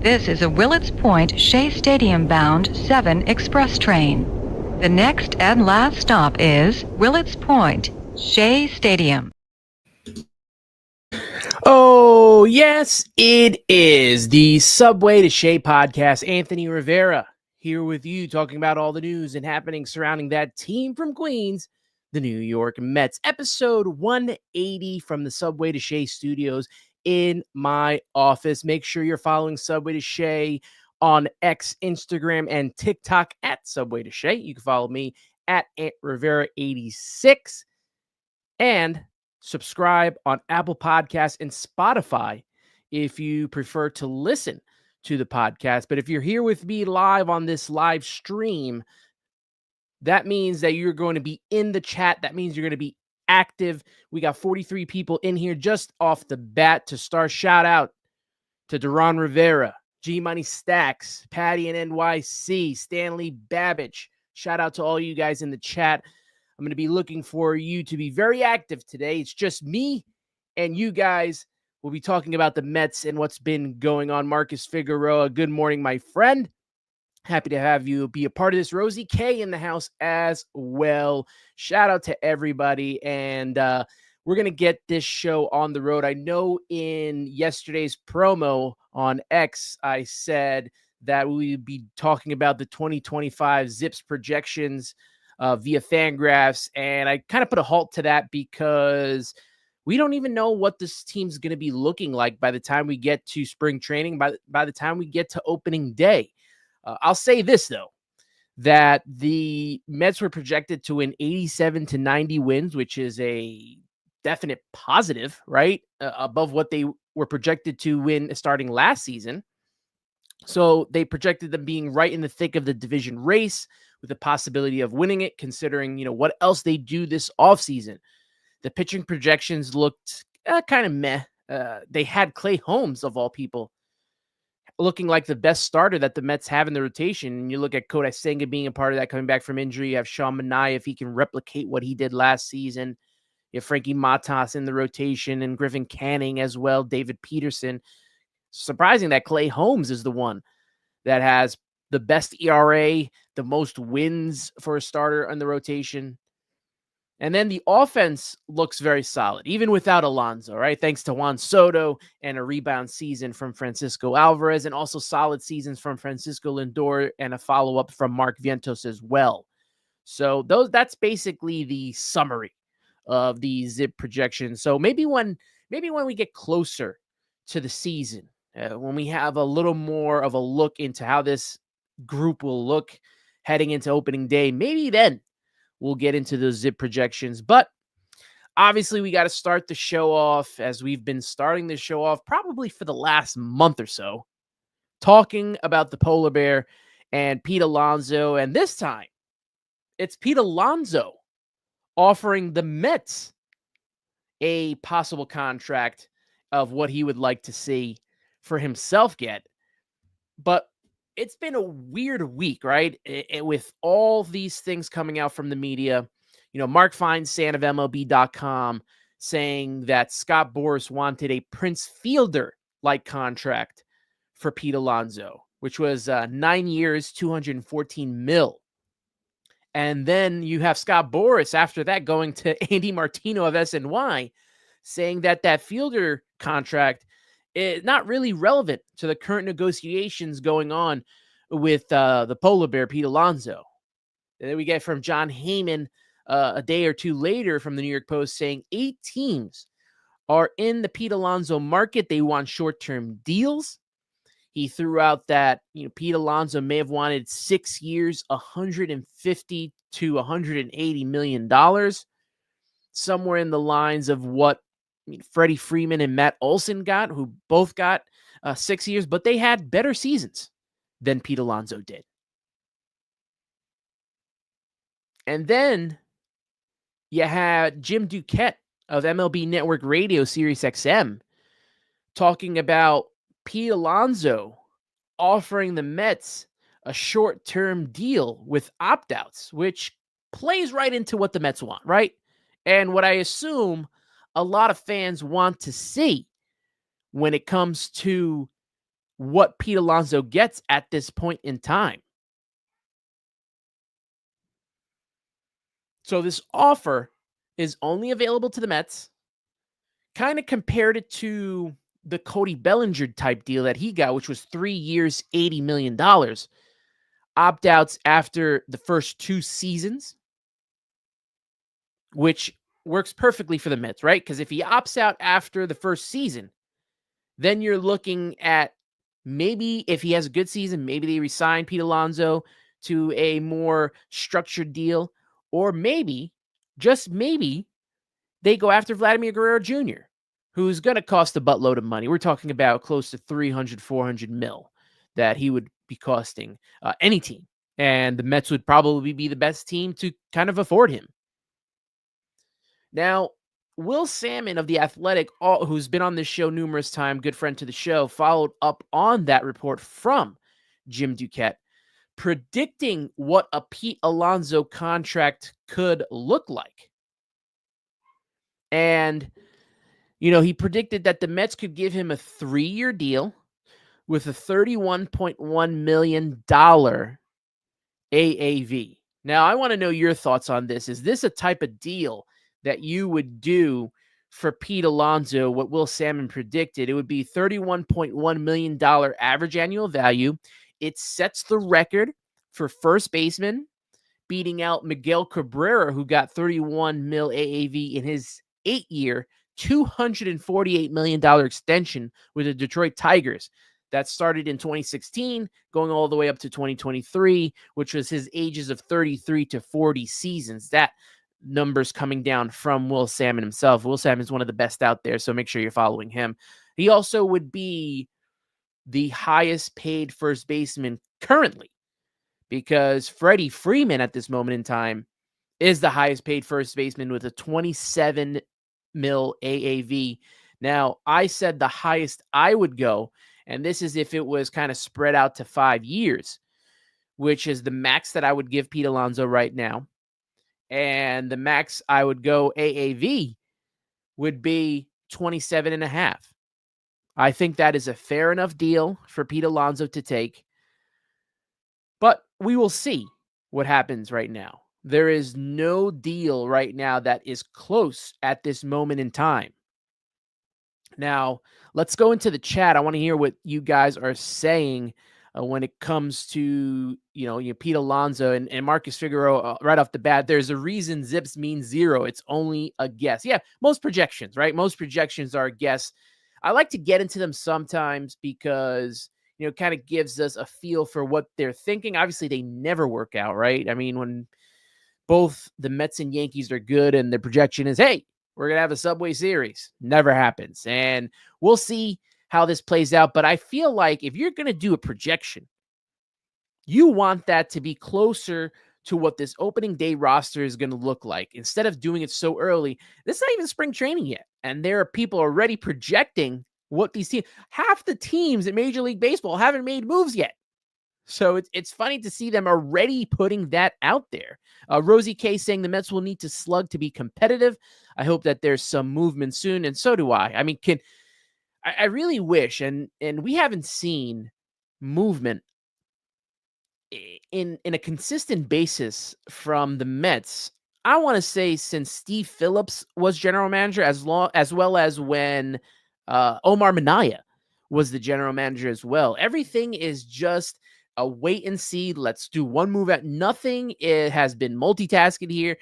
This is a Willets Point Shea Stadium bound 7 express train. The next and last stop is Willets Point, Shea Stadium. Oh, yes, it is the Subway to Shea podcast. Anthony Rivera here with you, talking about all the news and happenings surrounding that team from Queens, the New York Mets. Episode 180 from the Subway to Shea studios in my office. Make sure you're following Subway to Shea on X, Instagram, and TikTok at Subway to Shea. You can follow me at Ant Rivera86. And subscribe on Apple Podcasts and Spotify if you prefer to listen to the podcast. But if you're here with me live on this live stream, that means that you're going to be in the chat. That means you're going to be active. We got 43 people in here just off the bat to start. Shout out to Duran Rivera, G Money Stacks, Patty and NYC, Stanley Babbage. Shout out to all you guys in the chat. I'm going to be looking for you to be very active today. It's just me and you guys. We'll be talking about the Mets and what's been going on. Marcus Figueroa, good morning, my friend. Happy to have you be a part of this. Rosie K in the house as well. Shout out to everybody. And we're going to get this show on the road. I know in yesterday's promo on X, I said that we would be talking about the 2025 Zips projections via Fangraphs, and I kind of put a halt to that because we don't even know what this team's going to be looking like by the time we get to spring training, by the time we get to opening day. I'll say this, though, that the Mets were projected to win 87 to 90 wins, which is a definite positive, right? Above what they were projected to win starting last season. So they projected them being right in the thick of the division race with the possibility of winning it, considering, what else they do this offseason. The pitching projections looked kind of meh. They had Clay Holmes, of all people, looking like the best starter that the Mets have in the rotation. And you look at Kodai Senga being a part of that, coming back from injury. You have Sean Manaea, if he can replicate what he did last season. You have Frankie Matas in the rotation and Griffin Canning as well, David Peterson. Surprising that Clay Holmes is the one that has the best ERA, the most wins for a starter on the rotation. And then the offense looks very solid, even without Alonso, right? Thanks to Juan Soto and a rebound season from Francisco Alvarez, and also solid seasons from Francisco Lindor and a follow-up from Mark Vientos as well. So that's basically the summary of the Zip projection. So maybe when we get closer to the season, when we have a little more of a look into how this group will look heading into opening day, maybe then we'll get into those Zip projections. But obviously we got to start the show off, as we've been starting the show off probably for the last month or so, talking about the polar bear and Pete Alonso. And this time it's Pete Alonso offering the Mets a possible contract of what he would like to see for himself get. But it's been a weird week, right? With all these things coming out from the media. Mark Feinsand of MLB.com saying that Scott Boras wanted a Prince Fielder-like contract for Pete Alonso, which was 9 years, $214 million. And then you have Scott Boras after that going to Andy Martino of SNY saying that Fielder contract is not really relevant to the current negotiations going on with the polar bear, Pete Alonso. And then we get from John Heyman a day or two later from the New York Post saying 8 teams are in the Pete Alonso market. They want short-term deals. He threw out that Pete Alonso may have wanted 6 years, $150 to $180 million, somewhere in the lines of what Freddie Freeman and Matt Olson got, who both got 6 years, but they had better seasons than Pete Alonso did. And then you had Jim Duquette of MLB Network Radio, Sirius XM, talking about Pete Alonso offering the Mets a short-term deal with opt-outs, which plays right into what the Mets want, right? And what I assume a lot of fans want to see when it comes to what Pete Alonso gets at this point in time. So this offer is only available to the Mets. Kind of compared it to the Cody Bellinger type deal that he got, which was 3 years, $80 million. Opt-outs after the first 2 seasons, which works perfectly for the Mets, right? Because if he opts out after the first season, then you're looking at maybe if he has a good season, maybe they resign Pete Alonso to a more structured deal, or maybe, just maybe, they go after Vladimir Guerrero Jr., who's going to cost a buttload of money. We're talking about close to 300, 400 mil that he would be costing any team. And the Mets would probably be the best team to kind of afford him. Now, Will Salmon of The Athletic, who's been on this show numerous times, good friend to the show, followed up on that report from Jim Duquette, predicting what a Pete Alonso contract could look like. And, he predicted that the Mets could give him a 3-year deal with a $31.1 million AAV. Now, I want to know your thoughts on this. Is this a type of deal that you would do for Pete Alonso? What Will Salmon predicted, it would be $31.1 million average annual value. It sets the record for first baseman, beating out Miguel Cabrera, who got 31 mil AAV in his 8-year, $248 million extension with the Detroit Tigers. That started in 2016, going all the way up to 2023, which was his ages of 33 to 40 seasons. That number's coming down from Will Salmon himself. Will Salmon is one of the best out there, so make sure you're following him. He also would be the highest paid first baseman currently, because Freddie Freeman at this moment in time is the highest paid first baseman with a 27 mil AAV. Now, I said the highest I would go, and this is if it was kind of spread out to 5 years, which is the max that I would give Pete Alonso right now. And the max I would go AAV would be 27.5. I think that is a fair enough deal for Pete Alonso to take. But we will see what happens right now. There is no deal right now that is close at this moment in time. Now, let's go into the chat. I want to hear what you guys are saying when it comes to, Pete Alonso and Marcus Figueroa right off the bat. There's a reason Zips means 0. It's only a guess. Yeah, most projections, right? Most projections are a guess. I like to get into them sometimes because, it kind of gives us a feel for what they're thinking. Obviously, they never work out, right? I mean, when both the Mets and Yankees are good and the projection is, hey, we're going to have a Subway Series. Never happens. And we'll see how this plays out. But I feel like if you're going to do a projection, you want that to be closer to what this opening day roster is going to look like. Instead of doing it so early, this is not even spring training yet. And there are people already projecting what these teams, half the teams in Major League Baseball haven't made moves yet. So it's funny to see them already putting that out there. Rosie K saying the Mets will need to slug to be competitive. I hope that there's some movement soon, and so do I. I mean, I really wish, and we haven't seen movement in a consistent basis from the Mets. I want to say since Steve Phillips was general manager, as well as when Omar Minaya was the general manager as well. Everything is just a wait and see. Let's do one move at nothing. It has been multitasking here.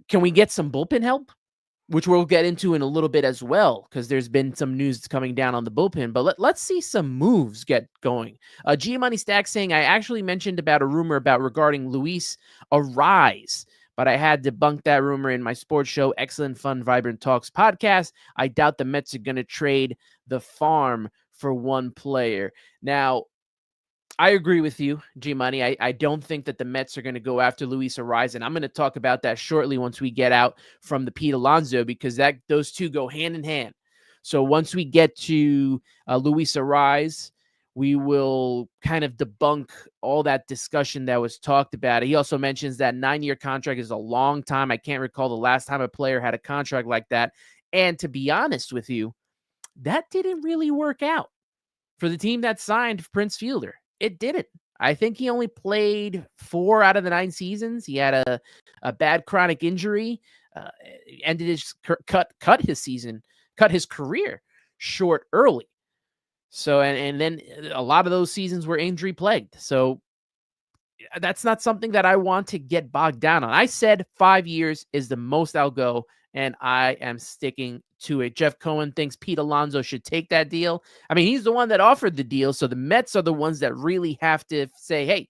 Can we get some bullpen help? Which we'll get into in a little bit as well, because there's been some news coming down on the bullpen. But let's see some moves get going. G Money Stack saying, I actually mentioned about a rumor regarding Luis Arraez, but I had debunked that rumor in my sports show, Excellent Fun, Vibrant Talks podcast. I doubt the Mets are going to trade the farm for one player. Now, I agree with you, G Money. I don't think that the Mets are going to go after Luis Arraez, and I'm going to talk about that shortly once we get out from the Pete Alonso, because those two go hand in hand. So once we get to Luis Arraez, we will kind of debunk all that discussion that was talked about. He also mentions that 9-year contract is a long time. I can't recall the last time a player had a contract like that. And to be honest with you, that didn't really work out. for the team that signed Prince Fielder. It didn't. I think he only played 4 out of the 9 seasons. He had a bad chronic injury, ended his cut his career short early. So and then a lot of those seasons were injury plagued. So that's not something that I want to get bogged down on. I said 5 years is the most I'll go, and I am sticking to it. Jeff Cohen thinks Pete Alonso should take that deal. I mean, he's the one that offered the deal, so the Mets are the ones that really have to say, hey,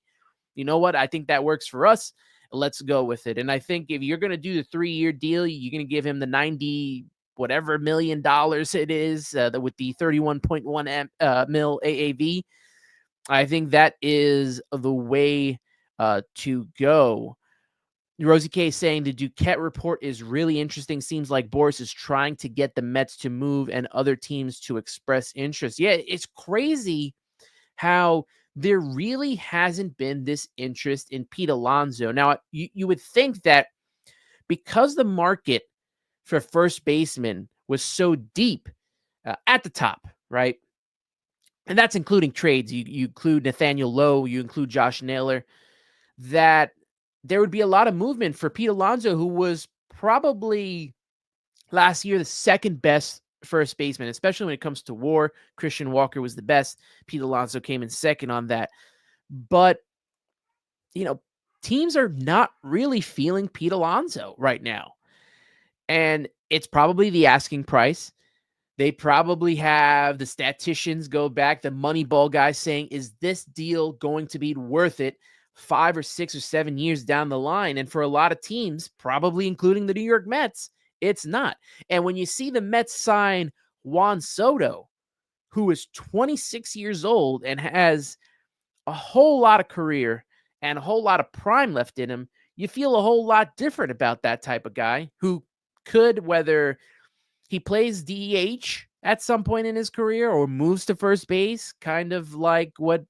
you know what? I think that works for us. Let's go with it. And I think if you're going to do the 3-year deal, you're going to give him the 90 whatever $million it is with the 31.1 mil AAV. I think that is the way to go. Rosie K is saying the Duquette report is really interesting. Seems like Boras is trying to get the Mets to move and other teams to express interest. Yeah, it's crazy how there really hasn't been this interest in Pete Alonso. Now, you would think that because the market for first baseman was so deep at the top, right? And that's including trades. You include Nathaniel Lowe, you include Josh Naylor, that there would be a lot of movement for Pete Alonso, who was probably last year the second best first baseman, especially when it comes to WAR. Christian Walker was the best. Pete Alonso came in second on that. But, teams are not really feeling Pete Alonso right now. And it's probably the asking price. They probably have the statisticians go back, the Moneyball guys saying, is this deal going to be worth it 5 or 6 or 7 years down the line? And for a lot of teams, probably including the New York Mets, it's not. And when you see the Mets sign Juan Soto, who is 26 years old and has a whole lot of career and a whole lot of prime left in him, you feel a whole lot different about that type of guy who could, whether he plays DH at some point in his career or moves to first base, kind of like what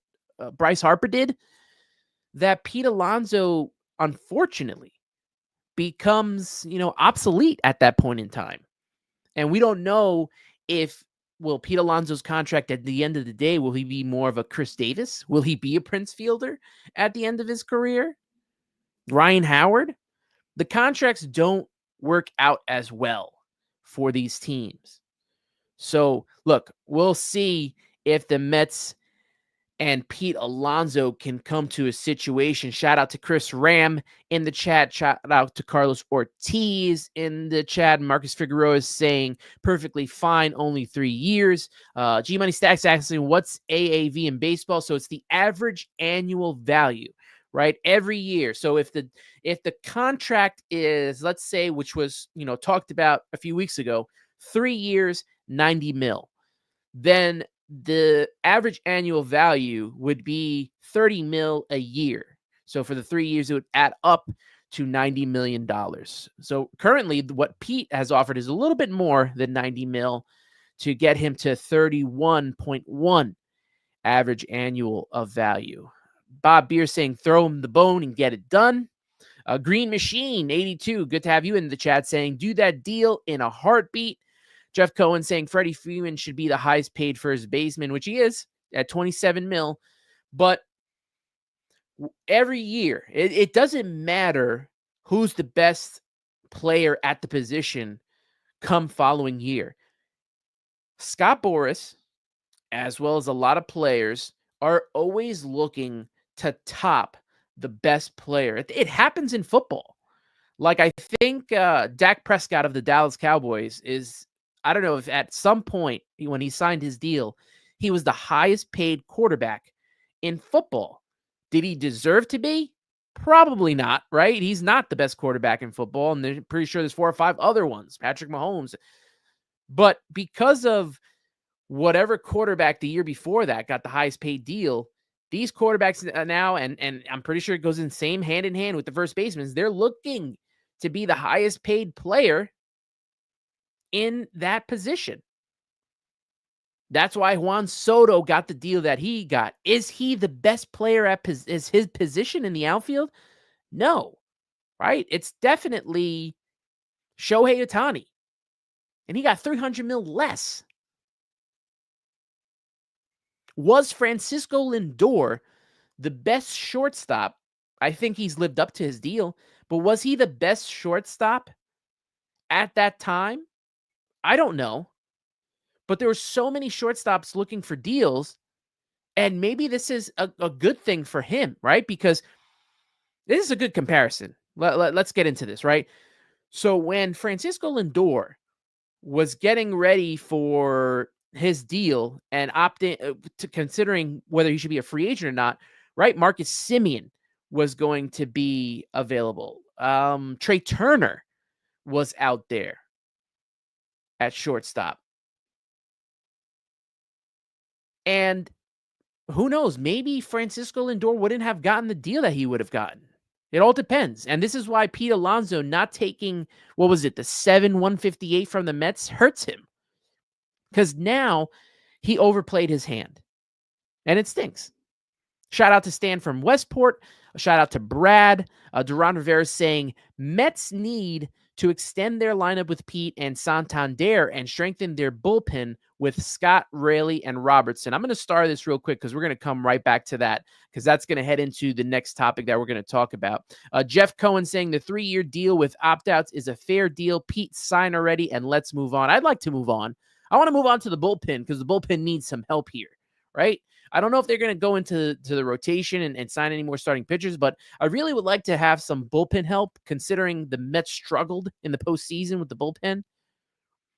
Bryce Harper did, that Pete Alonso, unfortunately, becomes, obsolete at that point in time. And we don't know if, will Pete Alonso's contract at the end of the day, will he be more of a Chris Davis? Will he be a Prince Fielder at the end of his career? Ryan Howard? The contracts don't work out as well for these teams. So, look, we'll see if the Mets and Pete Alonso can come to a situation. Shout out to Chris Ram in the chat. Shout out to Carlos Ortiz in the chat. Marcus Figueroa is saying perfectly fine, only 3 years. G Money Stacks asking, what's AAV in baseball? So it's the average annual value, right? Every year. So if the contract is, let's say, which was, talked about a few weeks ago, 3 years, 90 mil, then the average annual value would be 30 mil a year. So for the 3 years, it would add up to $90 million. So currently what Pete has offered is a little bit more than 90 mil to get him to 31.1 average annual of value. Bob Beer saying throw him the bone and get it done. Green Machine 82, good to have you in the chat, saying do that deal in a heartbeat. Jeff Cohen saying Freddie Freeman should be the highest paid first baseman, which he is at 27 mil. But every year, it doesn't matter who's the best player at the position come following year. Scott Boras, as well as a lot of players, are always looking to top the best player. It happens in football. Like, I think Dak Prescott of the Dallas Cowboys is, I don't know if at some point when he signed his deal, he was the highest paid quarterback in football. Did he deserve to be? Probably not, right? He's not the best quarterback in football, and they're pretty sure there's 4 or 5 other ones, Patrick Mahomes. But because of whatever quarterback the year before that got the highest paid deal, these quarterbacks now, and I'm pretty sure it goes in same hand in hand with the first basemen, they're looking to be the highest paid player in that position. That's why Juan Soto got the deal that he got. Is he the best player at his position in the outfield? No, right? It's definitely Shohei Ohtani, and he got $300 million less. Was Francisco Lindor the best shortstop? I think he's lived up to his deal, but was he the best shortstop at that time? I don't know. But there were so many shortstops looking for deals, and maybe this is a good thing for him, right? Because this is a good comparison. Let's get into this, right? So when Francisco Lindor was getting ready for his deal and opting to considering whether he should be a free agent or not, right? Marcus Semien was going to be available. Trey Turner was out there at shortstop. And who knows? Maybe Francisco Lindor wouldn't have gotten the deal that he would have gotten. It all depends. And this is why Pete Alonso not taking, what was it, the 158 from the Mets hurts him. Because now he overplayed his hand. And it stinks. Shout out to Stan from Westport. A shout out to Brad. Duran Rivera saying Mets need to extend their lineup with Pete and Santander and strengthen their bullpen with Scott, Raley, and Robertson. I'm going to start this real quick because we're going to come right back to that because that's going to head into the next topic that we're going to talk about. Jeff Cohen saying the 3-year deal with opt-outs is a fair deal. Pete, sign already and let's move on. I'd like to move on. I want to move on to the bullpen because the bullpen needs some help here, right? I don't know if they're going to go into the rotation and sign any more starting pitchers, but I really would like to have some bullpen help considering the Mets struggled in the postseason with the bullpen.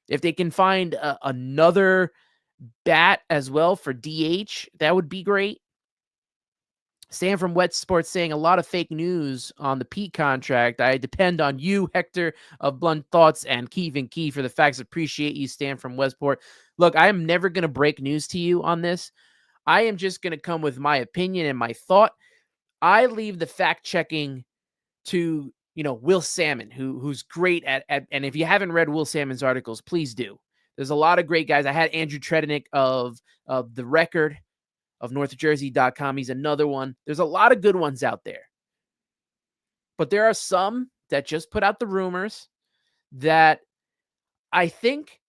If they can find another bat as well for DH, that would be great. Stan from Wet Sports saying a lot of fake news on the Pete contract. I depend on you, Hector of Blunt Thoughts, and Keith and Key for the facts. Appreciate you, Stan from Westport. Look, I am never going to break news to you on this. I am just going to come with my opinion and my thought. I leave the fact checking to, Will Salmon, who's great at, and if you haven't read Will Salmon's articles, please do. There's a lot of great guys. I had Andrew Tredenick of The Record of NorthJersey.com. He's another one. There's a lot of good ones out there. But there are some that just put out the rumors that I think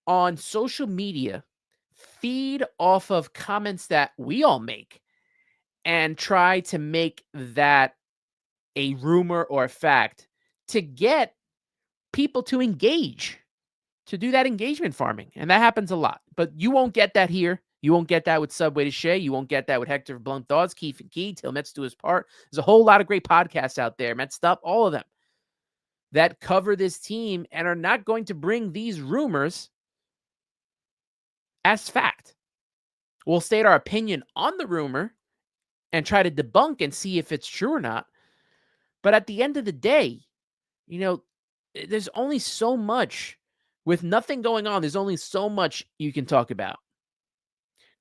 on social media feed off of comments that we all make and try to make that a rumor or a fact to get people to engage, to do that engagement farming. And that happens a lot. But you won't get that here. You won't get that with Subway to Shea. You won't get that with Hector of Blunt Thoughts, Keith and Key, Till Mets do his part. There's a whole lot of great podcasts out there, Mets Stuff, all of them, that cover this team and are not going to bring these rumors as fact. We'll state our opinion on the rumor and try to debunk and see if it's true or not. But at the end of the day, there's only so much. With nothing going on, there's only so much you can talk about.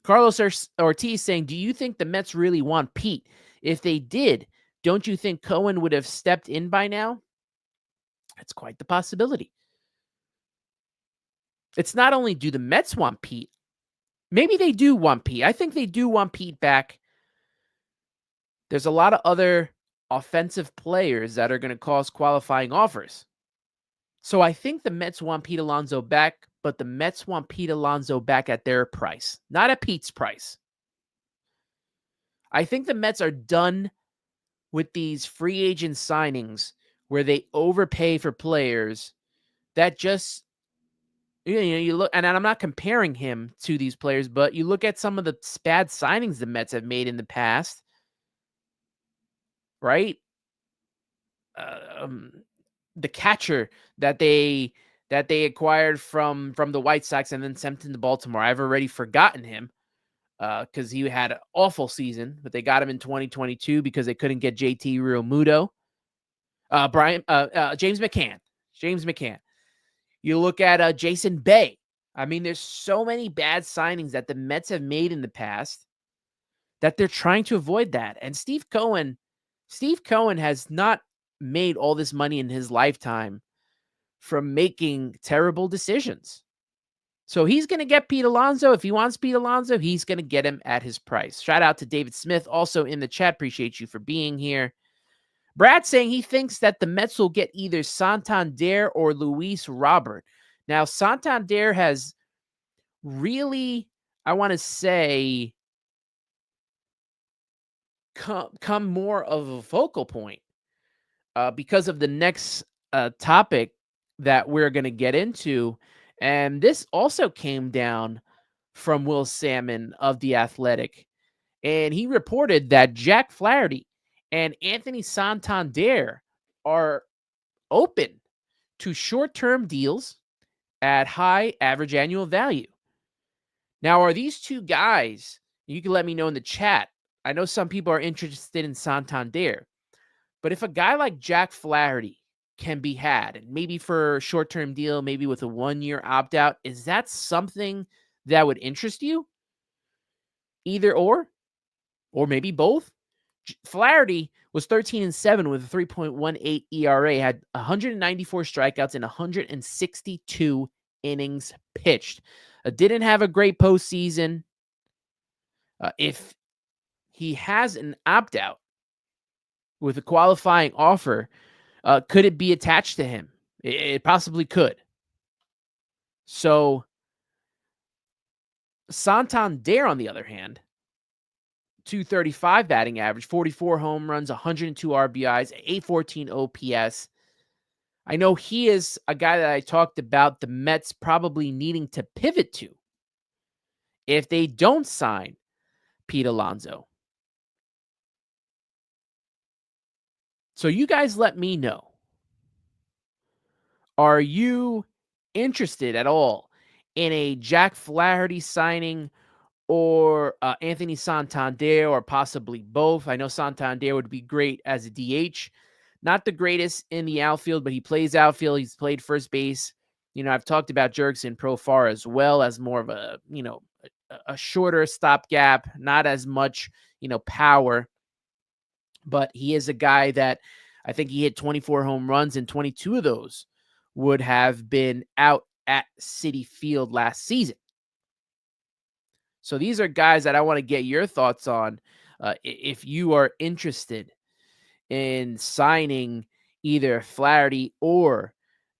Carlos Ortiz saying, do you think the Mets really want Pete? If they did, don't you think Cohen would have stepped in by now? That's quite the possibility. It's not only do the Mets want Pete, maybe they do want Pete. I think they do want Pete back. There's a lot of other offensive players that are going to cause qualifying offers. So I think the Mets want Pete Alonso back, but the Mets want Pete Alonso back at their price, not at Pete's price. I think the Mets are done with these free agent signings where they overpay for players that just, you look, and I'm not comparing him to these players, but you look at some of the bad signings the Mets have made in the past, right? The catcher that they acquired from the White Sox and then sent him to Baltimore. I've already forgotten him because he had an awful season, but they got him in 2022 because they couldn't get JT Realmuto. James McCann. You look at Jason Bay. I mean, there's so many bad signings that the Mets have made in the past that they're trying to avoid that. And Steve Cohen has not made all this money in his lifetime from making terrible decisions. So he's going to get Pete Alonso. If he wants Pete Alonso, he's going to get him at his price. Shout out to David Smith, also in the chat. Appreciate you for being here. Brad saying he thinks that the Mets will get either Santander or Luis Robert. Now, Santander has really, I want to say, come more of a focal point because of the next topic that we're going to get into. And this also came down from Will Salmon of The Athletic. And he reported that Jack Flaherty and Anthony Santander are open to short-term deals at high average annual value. Now, are these two guys, you can let me know in the chat. I know some people are interested in Santander, but if a guy like Jack Flaherty can be had, and maybe for a short-term deal, maybe with a 1-year opt-out, is that something that would interest you? Either or maybe both? Flaherty was 13-7 with a 3.18 ERA, had 194 strikeouts in 162 innings pitched. Didn't have a great postseason. If he has an opt-out with a qualifying offer, could it be attached to him? It possibly could. So Santander, on the other hand, 235 batting average, 44 home runs, 102 RBIs, 814 OPS. I know he is a guy that I talked about the Mets probably needing to pivot to if they don't sign Pete Alonso. So you guys let me know. Are you interested at all in a Jack Flaherty signing or Anthony Santander, or possibly both? I know Santander would be great as a DH. Not the greatest in the outfield, but he plays outfield. He's played first base. I've talked about Jurickson Profar as well as more of a, a shorter stopgap, not as much, power. But he is a guy that I think he hit 24 home runs, and 22 of those would have been out at Citi Field last season. So these are guys that I want to get your thoughts on if you are interested in signing either Flaherty or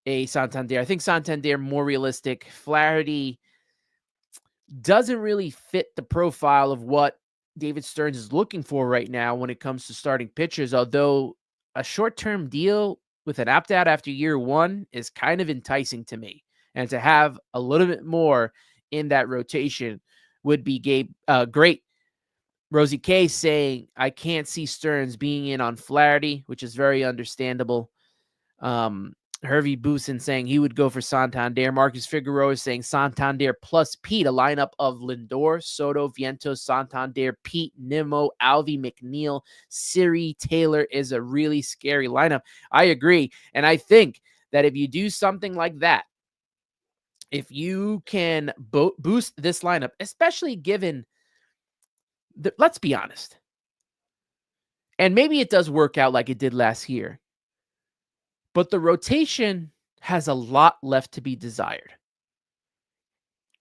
a Santander. I think Santander more realistic. Flaherty doesn't really fit the profile of what David Stearns is looking for right now when it comes to starting pitchers, although a short-term deal with an opt-out after year one is kind of enticing to me. And to have a little bit more in that rotation would be great. Rosie K saying, I can't see Stearns being in on Flaherty, which is very understandable. Hervey Boosin saying he would go for Santander. Marcus Figueroa is saying Santander plus Pete, a lineup of Lindor, Soto, Vientos, Santander, Pete, Nimmo, Alvy, McNeil, Siri, Taylor is a really scary lineup. I agree. And I think that if you do something like that, if you can boost this lineup, especially given, let's be honest, and maybe it does work out like it did last year, but the rotation has a lot left to be desired.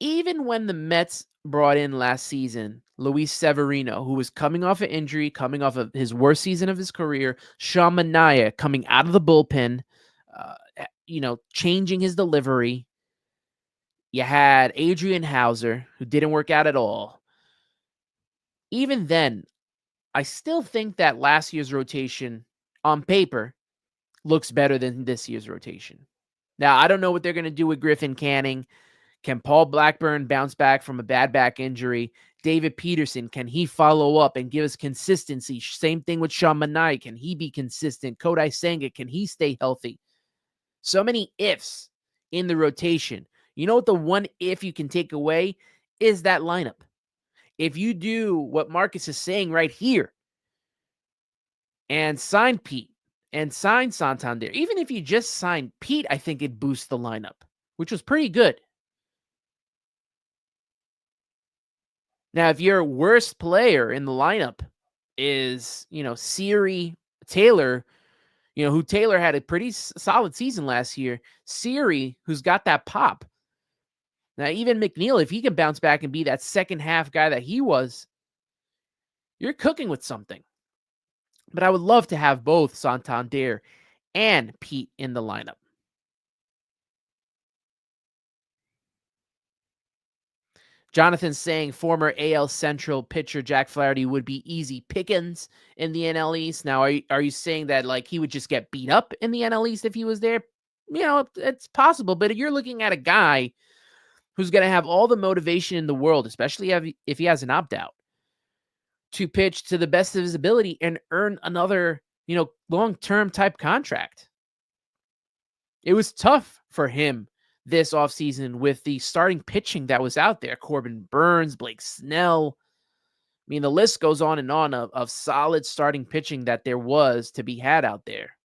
Even when the Mets brought in last season Luis Severino, who was coming off an injury, coming off of his worst season of his career, Sean Manaea coming out of the bullpen, changing his delivery. You had Adrian Hauser, who didn't work out at all. Even then, I still think that last year's rotation, on paper, looks better than this year's rotation. Now, I don't know what they're going to do with Griffin Canning. Can Paul Blackburn bounce back from a bad back injury? David Peterson, can he follow up and give us consistency? Same thing with Sean Manaea. Can he be consistent? Kodai Senga, can he stay healthy? So many ifs in the rotation. You know what the one if you can take away is that lineup. If you do what Marcus is saying right here and sign Pete and sign Santander, even if you just sign Pete, I think it boosts the lineup, which was pretty good. Now, if your worst player in the lineup is, Siri, Taylor, who Taylor had a pretty solid season last year, Siri, who's got that pop. Now, even McNeil, if he can bounce back and be that second half guy that he was, you're cooking with something. But I would love to have both Santander and Pete in the lineup. Jonathan's saying former AL Central pitcher Jack Flaherty would be easy pickings in the NL East. Now, are you saying that like he would just get beat up in the NL East if he was there? It's possible, but you're looking at a guy who's going to have all the motivation in the world, especially if he has an opt-out, to pitch to the best of his ability and earn another, long-term type contract. It was tough for him this offseason with the starting pitching that was out there. Corbin Burns, Blake Snell. I mean, the list goes on and on of solid starting pitching that there was to be had out there.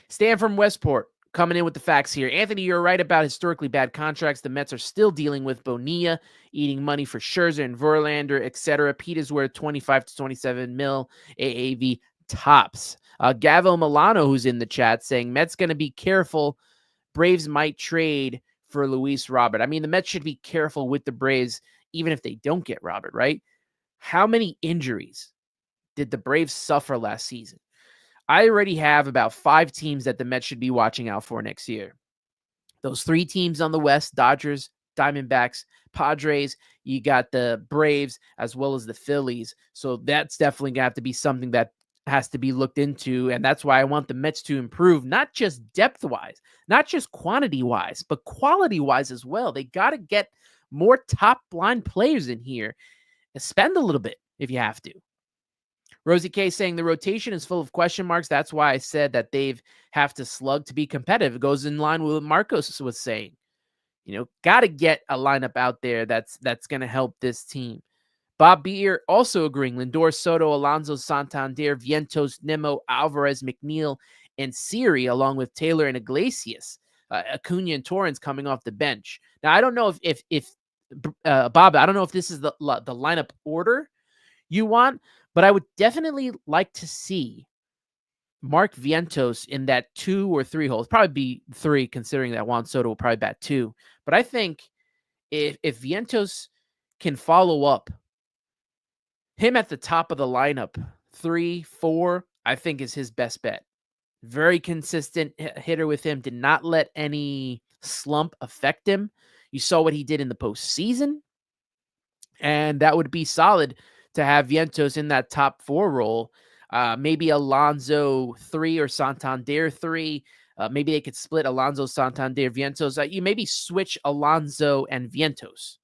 Stan from Westport coming in with the facts here. Anthony, you're right about historically bad contracts. The Mets are still dealing with Bonilla, eating money for Scherzer and Verlander, etc. Pete is worth 25 to 27 mil AAV tops. Gavo Milano, who's in the chat, saying Mets going to be careful. Braves might trade for Luis Robert. I mean, the Mets should be careful with the Braves, even if they don't get Robert, right? How many injuries did the Braves suffer last season? I already have about 5 teams that the Mets should be watching out for next year. Those 3 teams on the West, Dodgers, Diamondbacks, Padres, you got the Braves, as well as the Phillies. So that's definitely going to have to be something that has to be looked into. And that's why I want the Mets to improve, not just depth-wise, not just quantity-wise, but quality-wise as well. They got to get more top-line players in here and spend a little bit if you have to. Rosie K saying the rotation is full of question marks. That's why I said that they have to slug to be competitive. It goes in line with what Marcos was saying. Got to get a lineup out there that's going to help this team. Bob Beer also agreeing. Lindor, Soto, Alonso, Santander, Vientos, Nimmo, Alvarez, McNeil, and Siri, along with Taylor and Iglesias. Acuna and Torrens coming off the bench. Now, I don't know if Bob, I don't know if this is the lineup order you want, but I would definitely like to see Mark Vientos in that 2 or 3 hole. It'll probably be 3, considering that Juan Soto will probably bat 2. But I think if Vientos can follow up, him at the top of the lineup, 3, 4, I think is his best bet. Very consistent hitter with him. Did not let any slump affect him. You saw what he did in the postseason. And that would be solid to have Vientos in that top 4 role. Maybe Alonso 3 or Santander 3. Maybe they could split Alonso, Santander, Vientos. You maybe switch Alonso and Vientos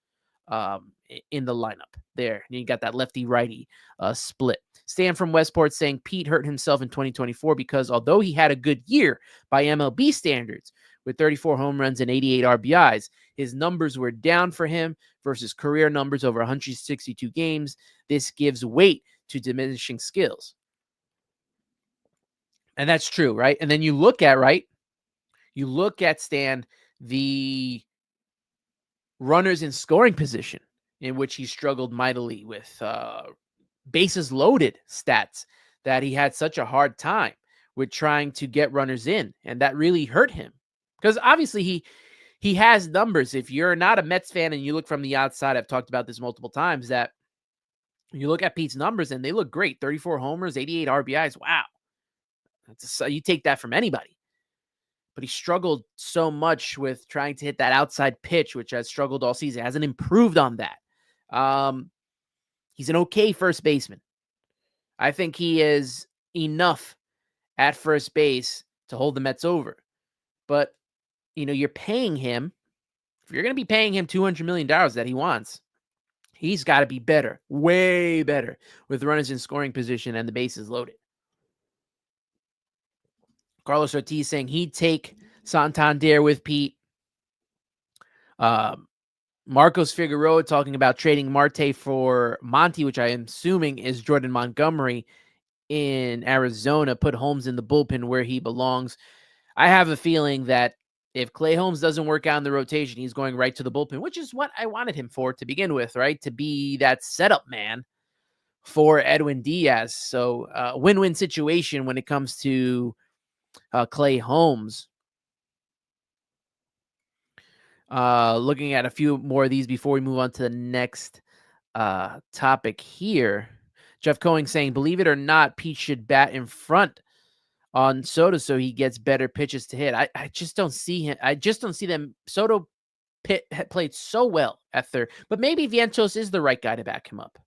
in the lineup there. And you got that lefty-righty split. Stan from Westport saying Pete hurt himself in 2024 because although he had a good year by MLB standards with 34 home runs and 88 RBIs, his numbers were down for him versus career numbers over 162 games. This gives weight to diminishing skills. And that's true, right? And then you look at Stan, the runners in scoring position, in which he struggled mightily with bases loaded stats, that he had such a hard time with trying to get runners in. And that really hurt him because obviously he has numbers. If you're not a Mets fan and you look from the outside, I've talked about this multiple times, that you look at Pete's numbers and they look great. 34 homers, 88 RBIs. Wow. You take that from anybody. But he struggled so much with trying to hit that outside pitch, which has struggled all season. Hasn't improved on that. He's an okay first baseman. I think he is enough at first base to hold the Mets over. But, you're paying him. If you're going to be paying him $200 million that he wants, he's got to be better, way better, with runners in scoring position and the bases loaded. Carlos Ortiz saying he'd take Santander with Pete. Marcos Figueroa talking about trading Marte for Monty, which I am assuming is Jordan Montgomery in Arizona. Put Holmes in the bullpen where he belongs. I have a feeling that if Clay Holmes doesn't work out in the rotation, he's going right to the bullpen, which is what I wanted him for to begin with, right? To be that setup man for Edwin Diaz. So win-win situation when it comes to Clay Holmes. Looking at a few more of these before we move on to the next topic here. Jeff Cohen saying, believe it or not, Pete should bat in front on Soto so he gets better pitches to hit. I just don't see him. I just don't see them. Soto Pitt had played so well at third, but maybe Vientos is the right guy to back him up.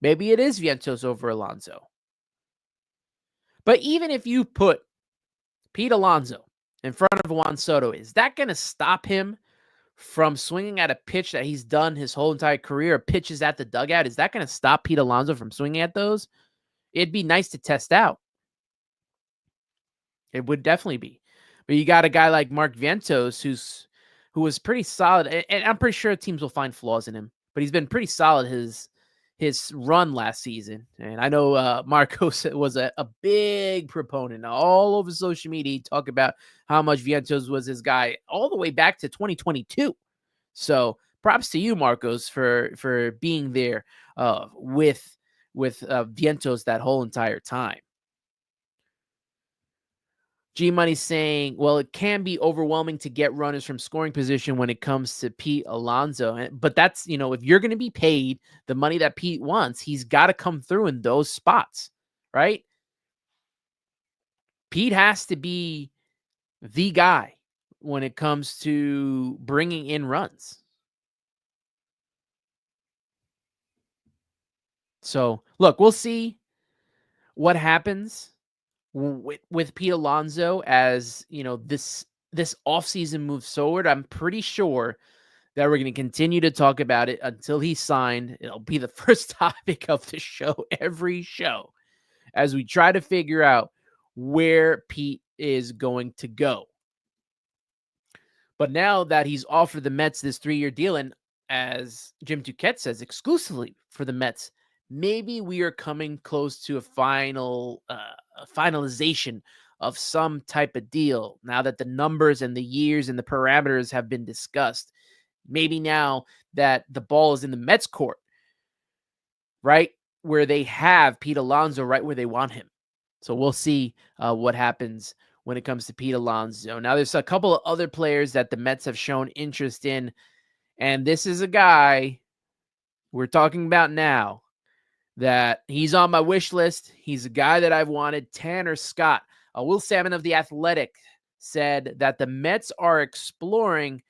Maybe it is Vientos over Alonso. But even if you put Pete Alonso in front of Juan Soto, is that going to stop him from swinging at a pitch that he's done his whole entire career, pitches at the dugout? Is that going to stop Pete Alonso from swinging at those? It'd be nice to test out. It would definitely be. But you got a guy like Mark Vientos who was pretty solid, and I'm pretty sure teams will find flaws in him, but he's been pretty solid his run last season. And I know Marcos was a big proponent all over social media. He talked about how much Vientos was his guy all the way back to 2022. So props to you, Marcos, for being there with Vientos that whole entire time. G Money saying, well, it can be overwhelming to get runners from scoring position when it comes to Pete Alonso. But that's, if you're going to be paid the money that Pete wants, he's got to come through in those spots, right? Pete has to be the guy when it comes to bringing in runs. So, look, we'll see what happens with Pete Alonso as, this offseason moves forward. I'm pretty sure that we're going to continue to talk about it until he's signed. It'll be the first topic of the show, every show, as we try to figure out where Pete is going to go. But now that he's offered the Mets this 3-year deal, and as Jim Duquette says, exclusively for the Mets, maybe we are coming close to a finalization of some type of deal. Now that the numbers and the years and the parameters have been discussed, maybe now that the ball is in the Mets court, right, where they have Pete Alonso right where they want him. So we'll see what happens when it comes to Pete Alonso. Now, there's a couple of other players that the Mets have shown interest in, and this is a guy we're talking about now that he's on my wish list. He's a guy that I've wanted, Tanner Scott. Will Salmon of The Athletic said that the Mets are exploring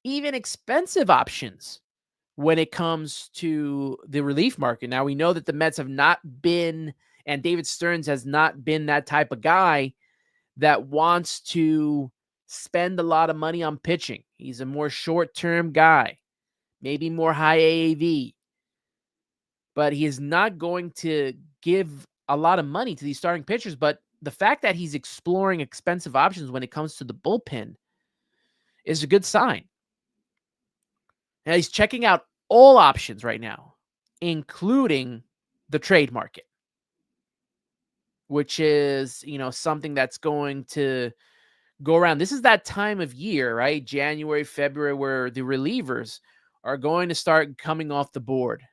even expensive options when it comes to the relief market. Now, we know that the Mets have not been, and David Stearns has not been that type of guy that wants to spend a lot of money on pitching. He's a more short-term guy, maybe more high AAV. But he is not going to give a lot of money to these starting pitchers. But the fact that he's exploring expensive options when it comes to the bullpen is a good sign. Now, he's checking out all options right now, including the trade market, which is, something that's going to go around. This is that time of year, right? January, February, where the relievers are going to start coming off the board.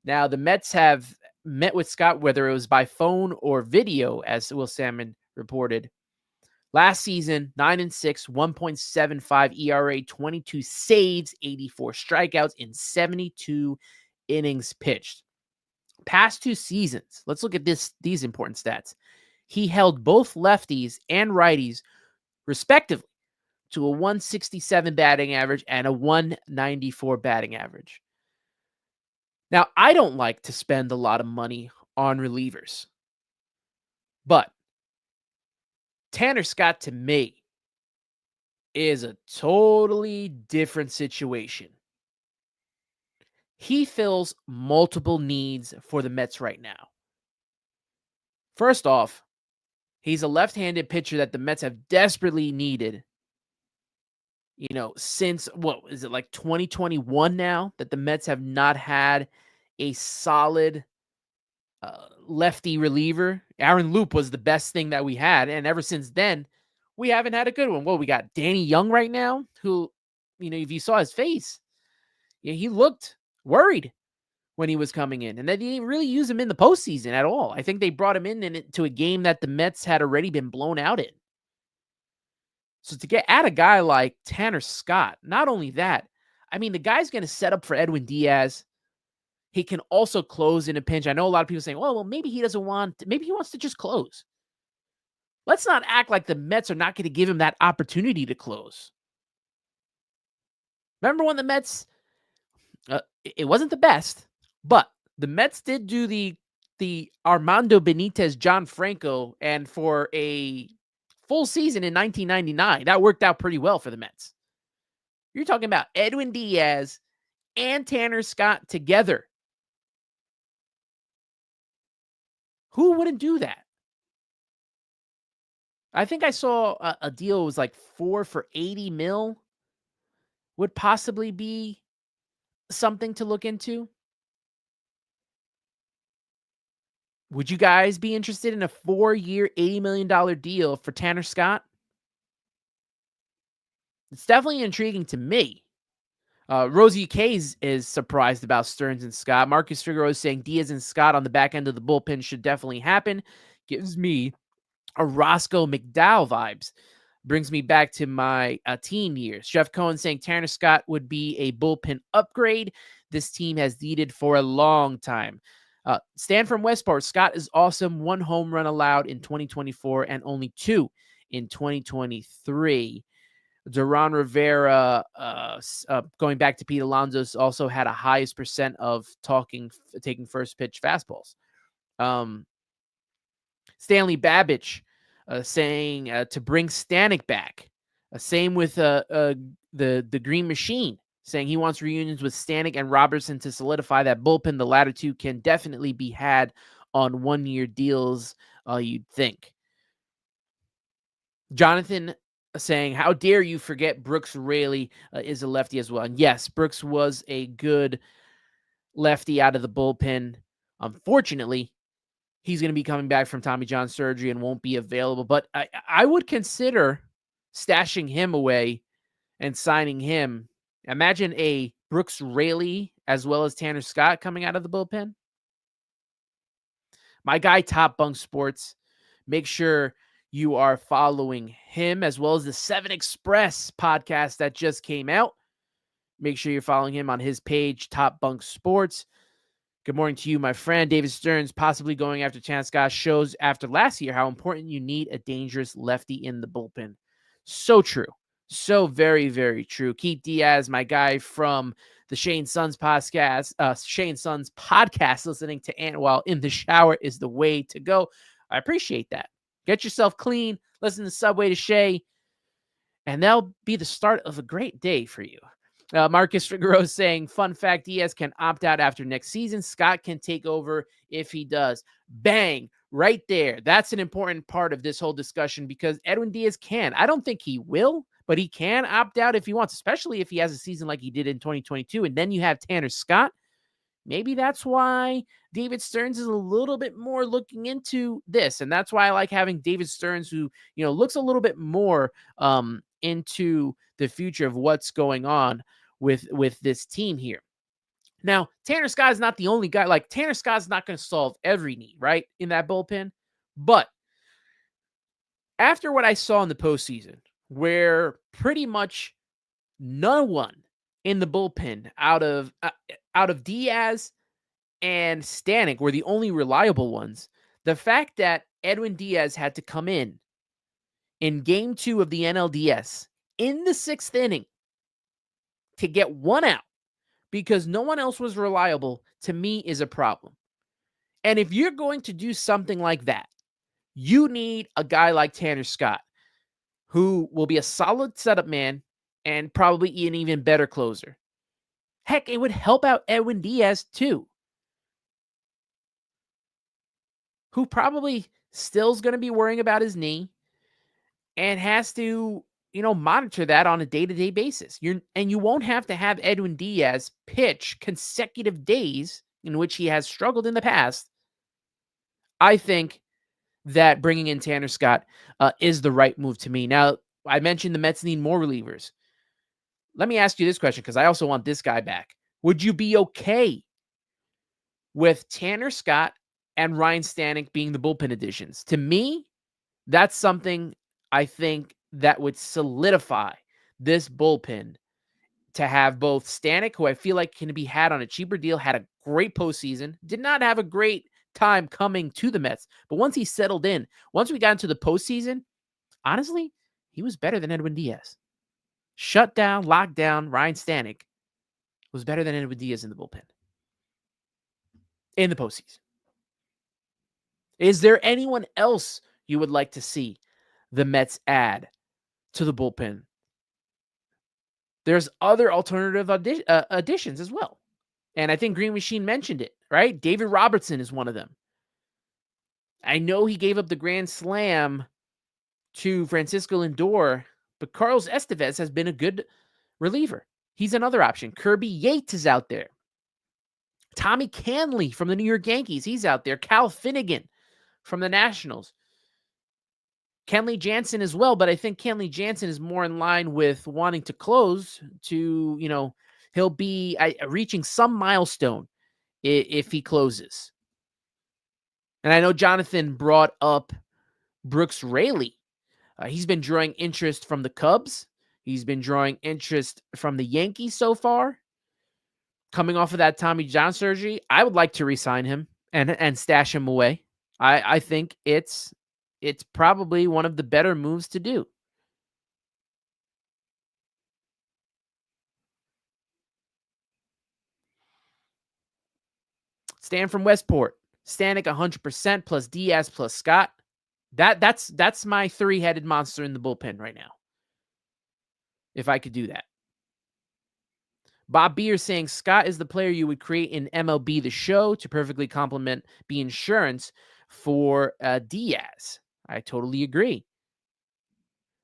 Now, the Mets have met with Scott, whether it was by phone or video, as Will Salmon reported. Last season, 9-6, 1.75 ERA, 22 saves, 84 strikeouts in 72 innings pitched. Past 2 seasons, let's look at these important stats. He held both lefties and righties, respectively, to a 167 batting average and a 194 batting average. Now, I don't like to spend a lot of money on relievers, but Tanner Scott, to me, is a totally different situation. He fills multiple needs for the Mets right now. First off, he's a left-handed pitcher that the Mets have desperately needed, since, what is it, like 2021 now, that the Mets have not had a solid lefty reliever. Aaron Loop was the best thing that we had, and ever since then, we haven't had a good one. Well, we got Danny Young right now, who, if you saw his face, he looked worried when he was coming in, and they didn't really use him in the postseason at all. I think they brought him in to a game that the Mets had already been blown out in. So to add a guy like Tanner Scott, not only that, the guy's going to set up for Edwin Diaz. He can also close in a pinch. I know a lot of people saying, well, maybe he wants to just close. Let's not act like the Mets are not going to give him that opportunity to close. Remember when the Mets, it wasn't the best, but the Mets did do the Armando Benitez, John Franco, and for a full season in 1999, that worked out pretty well for the Mets. You're talking about Edwin Diaz and Tanner Scott together. Who wouldn't do that? I think I saw a deal was like 4 for $80 million would possibly be something to look into. Would you guys be interested in a 4-year, $80 million deal for Tanner Scott? It's definitely intriguing to me. Rosie K's is surprised about Stearns and Scott. Marcus Figueroa is saying Diaz and Scott on the back end of the bullpen should definitely happen. Gives me a Roscoe McDowell vibes. Brings me back to my teen years. Jeff Cohen saying Tanner Scott would be a bullpen upgrade this team has needed for a long time. Stan from Westport, Scott is awesome. 1 home run allowed in 2024 and only 2 in 2023. Duran Rivera, going back to Pete Alonso, also had a highest percent of taking first pitch fastballs. Stanley Babbage saying to bring Stanek back. Same with the Green Machine, saying he wants reunions with Stanek and Robertson to solidify that bullpen. The latter two can definitely be had on 1-year deals, you'd think. Jonathan saying, how dare you forget Brooks Raley is a lefty as well. And yes, Brooks was a good lefty out of the bullpen. Unfortunately, he's going to be coming back from Tommy John surgery and won't be available. But I would consider stashing him away and signing him. Imagine a Brooks Raley as well as Tanner Scott coming out of the bullpen. My guy, Top Bunk Sports, make sure you are following him as well as the 7 Express podcast that just came out. Make sure you're following him on his page, Top Bunk Sports. Good morning to you, my friend. David Stearns possibly going after Tanner Scott shows after last year how important you need a dangerous lefty in the bullpen. So true. So very, very true. Keith Diaz, my guy from the Shea and Sons podcast, listening to Ant while in the shower is the way to go. I appreciate that. Get yourself clean, listen to Subway to Shea, and that'll be the start of a great day for you. Marcus Figueroa saying, fun fact, Diaz can opt out after next season. Scott can take over if he does. Bang, right there. That's an important part of this whole discussion because Edwin Diaz can. I don't think he will, but he can opt out if he wants, especially if he has a season like he did in 2022. And then you have Tanner Scott. Maybe that's why David Stearns is a little bit more looking into this. And that's why I like having David Stearns, who, looks a little bit more into the future of what's going on with this team here. Now, Tanner Scott is not the only guy. Like, Tanner Scott's not going to solve every need, right, in that bullpen. But after what I saw in the postseason, where pretty much no one in the bullpen out of Diaz and Stanek were the only reliable ones, the fact that Edwin Diaz had to come in Game 2 of the NLDS in the 6th inning to get 1 out because no one else was reliable, to me, is a problem. And if you're going to do something like that, you need a guy like Tanner Scott, who will be a solid setup man and probably an even better closer. Heck, it would help out Edwin Diaz too, who probably still is going to be worrying about his knee and has to, monitor that on a day-to-day basis. You won't have to have Edwin Diaz pitch consecutive days in which he has struggled in the past. I think that bringing in Tanner Scott is the right move to me. Now, I mentioned the Mets need more relievers. Let me ask you this question, because I also want this guy back. Would you be okay with Tanner Scott and Ryan Stanek being the bullpen additions? To me, that's something I think that would solidify this bullpen to have both Stanek, who I feel like can be had on a cheaper deal, had a great postseason, did not have a great time coming to the Mets, but once he settled in, once we got into the postseason, honestly, he was better than Edwin Diaz. shut down, locked down Ryan Stanek was better than Edwin Diaz in the bullpen in the postseason. Is there anyone else you would like to see the Mets add to the bullpen? There's other alternative additions as well. And I think Green Machine mentioned it, right? David Robertson is one of them. I know he gave up the grand slam to Francisco Lindor, but Carlos Estevez has been a good reliever. He's another option. Kirby Yates is out there. Tommy Canley from the New York Yankees, he's out there. Cal Finnegan from the Nationals. Kenley Jansen as well, but I think Kenley Jansen is more in line with wanting to close to, he'll be reaching some milestone if he closes. And I know Jonathan brought up Brooks Raley. He's been drawing interest from the Cubs. He's been drawing interest from the Yankees so far. Coming off of that Tommy John surgery, I would like to re-sign him and stash him away. I think it's probably one of the better moves to do. Stan from Westport. Stanek 100% plus Diaz plus Scott. That's my three-headed monster in the bullpen right now. If I could do that. Bob Beer saying Scott is the player you would create in MLB The Show to perfectly complement the insurance for Diaz. I totally agree.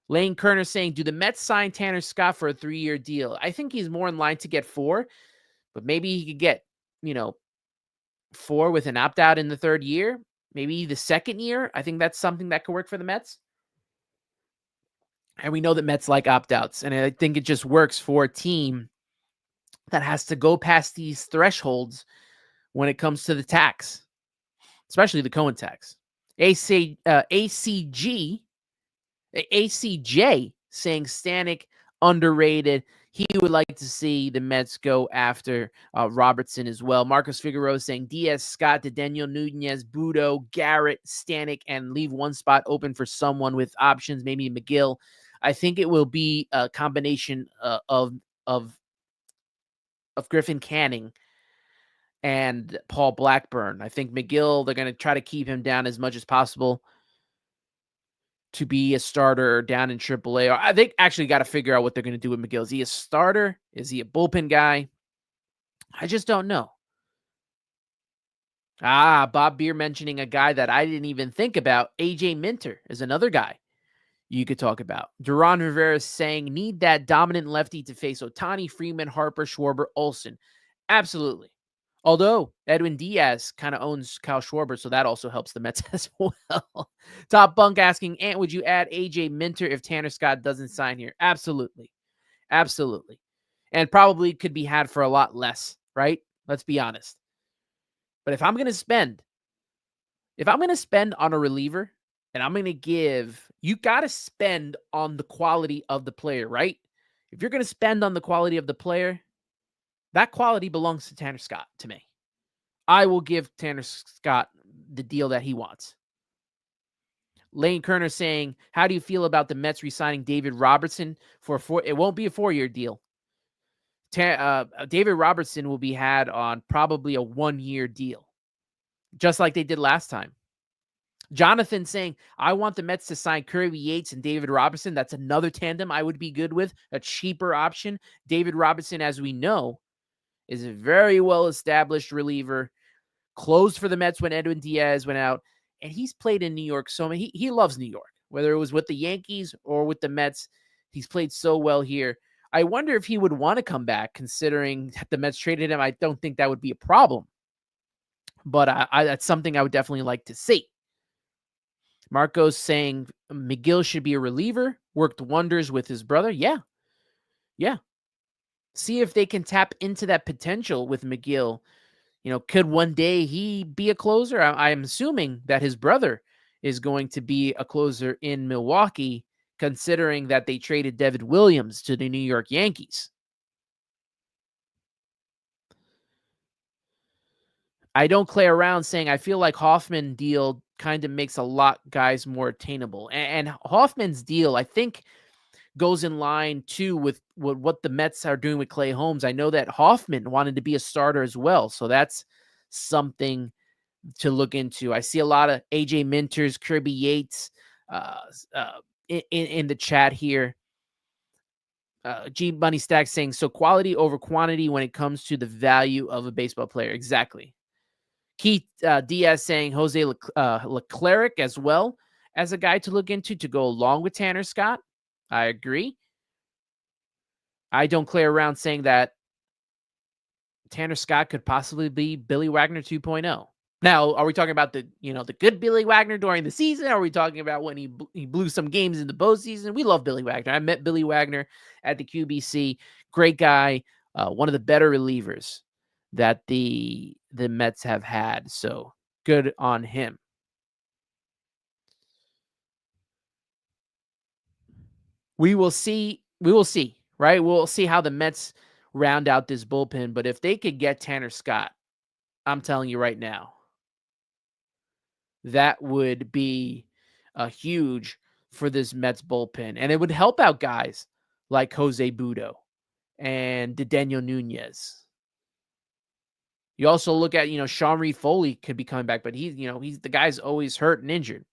Lane Kerner saying, do the Mets sign Tanner Scott for a 3-year deal? I think he's more in line to get 4, but maybe he could get, 4 with an opt-out in the 3rd year. Maybe the 2nd year. I think that's something that could work for the Mets. And we know that Mets like opt-outs, and I think it just works for a team that has to go past these thresholds when it comes to the tax, especially the Cohen tax. ACJ saying Stanek underrated. He would like to see the Mets go after Robertson as well. Marcos Figueroa saying Diaz, Scott, Daniel Nunez, Budo, Garrett, Stanek, and leave one spot open for someone with options, maybe McGill. I think it will be a combination of Griffin Canning and Paul Blackburn. I think McGill, they're going to try to keep him down as much as possible to be a starter down in AAA. I think actually got to figure out what they're going to do with McGill. Is he a starter? Is he a bullpen guy? I just don't know. Bob Beer mentioning a guy that I didn't even think about. AJ Minter is another guy you could talk about. Duran Rivera saying, need that dominant lefty to face Ohtani, Freeman, Harper, Schwarber, Olsen. Absolutely. Although Edwin Diaz kind of owns Kyle Schwarber, so that also helps the Mets as well. Top Bunk asking, Ant, would you add AJ Minter if Tanner Scott doesn't sign here? Absolutely. Absolutely. And probably could be had for a lot less, right? Let's be honest. But if I'm going to spend on a reliever, and I'm going to give, you got to spend on the quality of the player, right? If you're going to spend on the quality of the player, that quality belongs to Tanner Scott to me. I will give Tanner Scott the deal that he wants. Lane Kerner saying, how do you feel about the Mets re-signing David Robertson for it won't be a 4-year deal. David Robertson will be had on probably a 1-year deal, just like they did last time. Jonathan saying, I want the Mets to sign Kirby Yates and David Robertson. That's another tandem I would be good with, a cheaper option. David Robertson, as we know, is a very well-established reliever, closed for the Mets when Edwin Diaz went out, and he's played in New York so many. He loves New York, whether it was with the Yankees or with the Mets. He's played so well here. I wonder if he would want to come back, considering that the Mets traded him. I don't think that would be a problem, but that's something I would definitely like to see. Marcos saying McGill should be a reliever, worked wonders with his brother. Yeah. See if they can tap into that potential with McGill. Could one day he be a closer? I'm assuming that his brother is going to be a closer in Milwaukee, considering that they traded David Williams to the New York Yankees. I don't play around saying I feel like Hoffman deal kind of makes a lot guys more attainable. And Hoffman's deal, I think goes in line too with what the Mets are doing with Clay Holmes. I know that Hoffman wanted to be a starter as well, so that's something to look into. I see a lot of AJ Minters, Kirby Yates in the chat here. G Bunny Stack saying, so quality over quantity when it comes to the value of a baseball player. Exactly. Keith Diaz saying Jose Leclerc as well as a guy to look into to go along with Tanner Scott. I agree. I don't play around saying that Tanner Scott could possibly be Billy Wagner 2.0. Now, are we talking about the good Billy Wagner during the season? Or are we talking about when he blew some games in the postseason? We love Billy Wagner. I met Billy Wagner at the QBC. Great guy. One of the better relievers that the Mets have had. So good on him. We will see, right? We'll see how the Mets round out this bullpen. But if they could get Tanner Scott, I'm telling you right now, that would be huge for this Mets bullpen. And it would help out guys like Jose Budo and Daniel Nunez. You also look at, Sean Reed Foley could be coming back, but he's the guy's always hurt and injured.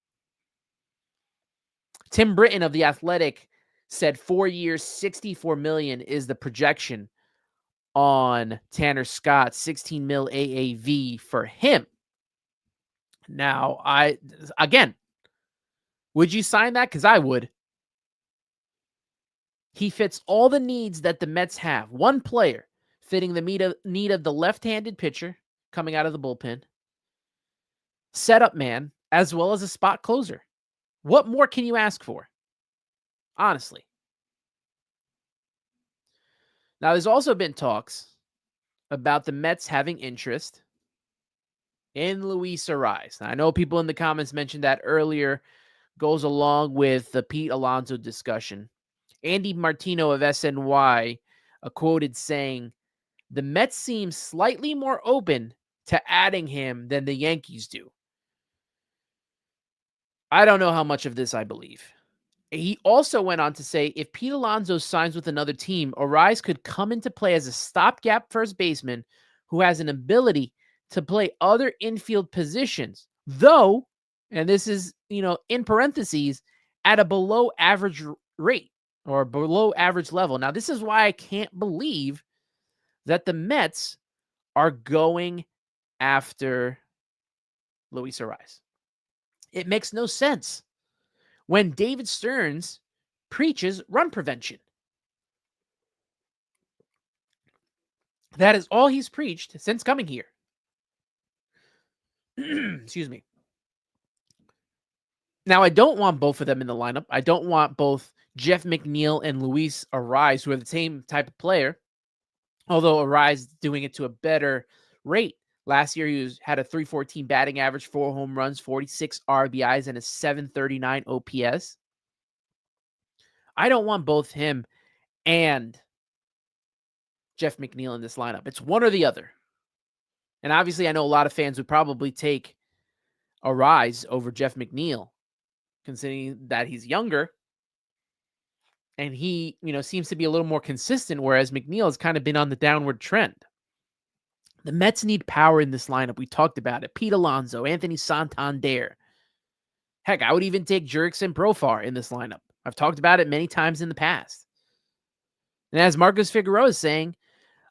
Tim Britton of The Athletic said 4 years, $64 million is the projection on Tanner Scott, 16 mil AAV for him. Now, would you sign that? Because I would. He fits all the needs that the Mets have. One player fitting the need of the left-handed pitcher coming out of the bullpen, setup man, as well as a spot closer. What more can you ask for? Honestly. Now, there's also been talks about the Mets having interest in Luis Arraez. Now, I know people in the comments mentioned that earlier. Goes along with the Pete Alonso discussion. Andy Martino of SNY quoted saying, the Mets seem slightly more open to adding him than the Yankees do. I don't know how much of this I believe. He also went on to say, if Pete Alonso signs with another team, Arraez could come into play as a stopgap first baseman who has an ability to play other infield positions, though, and this is, in parentheses, at a below average rate or below average level. Now, this is why I can't believe that the Mets are going after Luis Arraez. It makes no sense when David Stearns preaches run prevention. That is all he's preached since coming here. Excuse me. Now, I don't want both of them in the lineup. I don't want both Jeff McNeil and Luis Arraez, who are the same type of player, although Arraez doing it to a better rate. Last year, he had a .314 batting average, 4 home runs, 46 RBIs, and a .739 OPS. I don't want both him and Jeff McNeil in this lineup. It's one or the other. And obviously, I know a lot of fans would probably take Arraez over Jeff McNeil, considering that he's younger. And he, seems to be a little more consistent, whereas McNeil has kind of been on the downward trend. The Mets need power in this lineup. We talked about it. Pete Alonso, Anthony Santander. Heck, I would even take Jurickson Profar in this lineup. I've talked about it many times in the past. And as Marcus Figueroa is saying,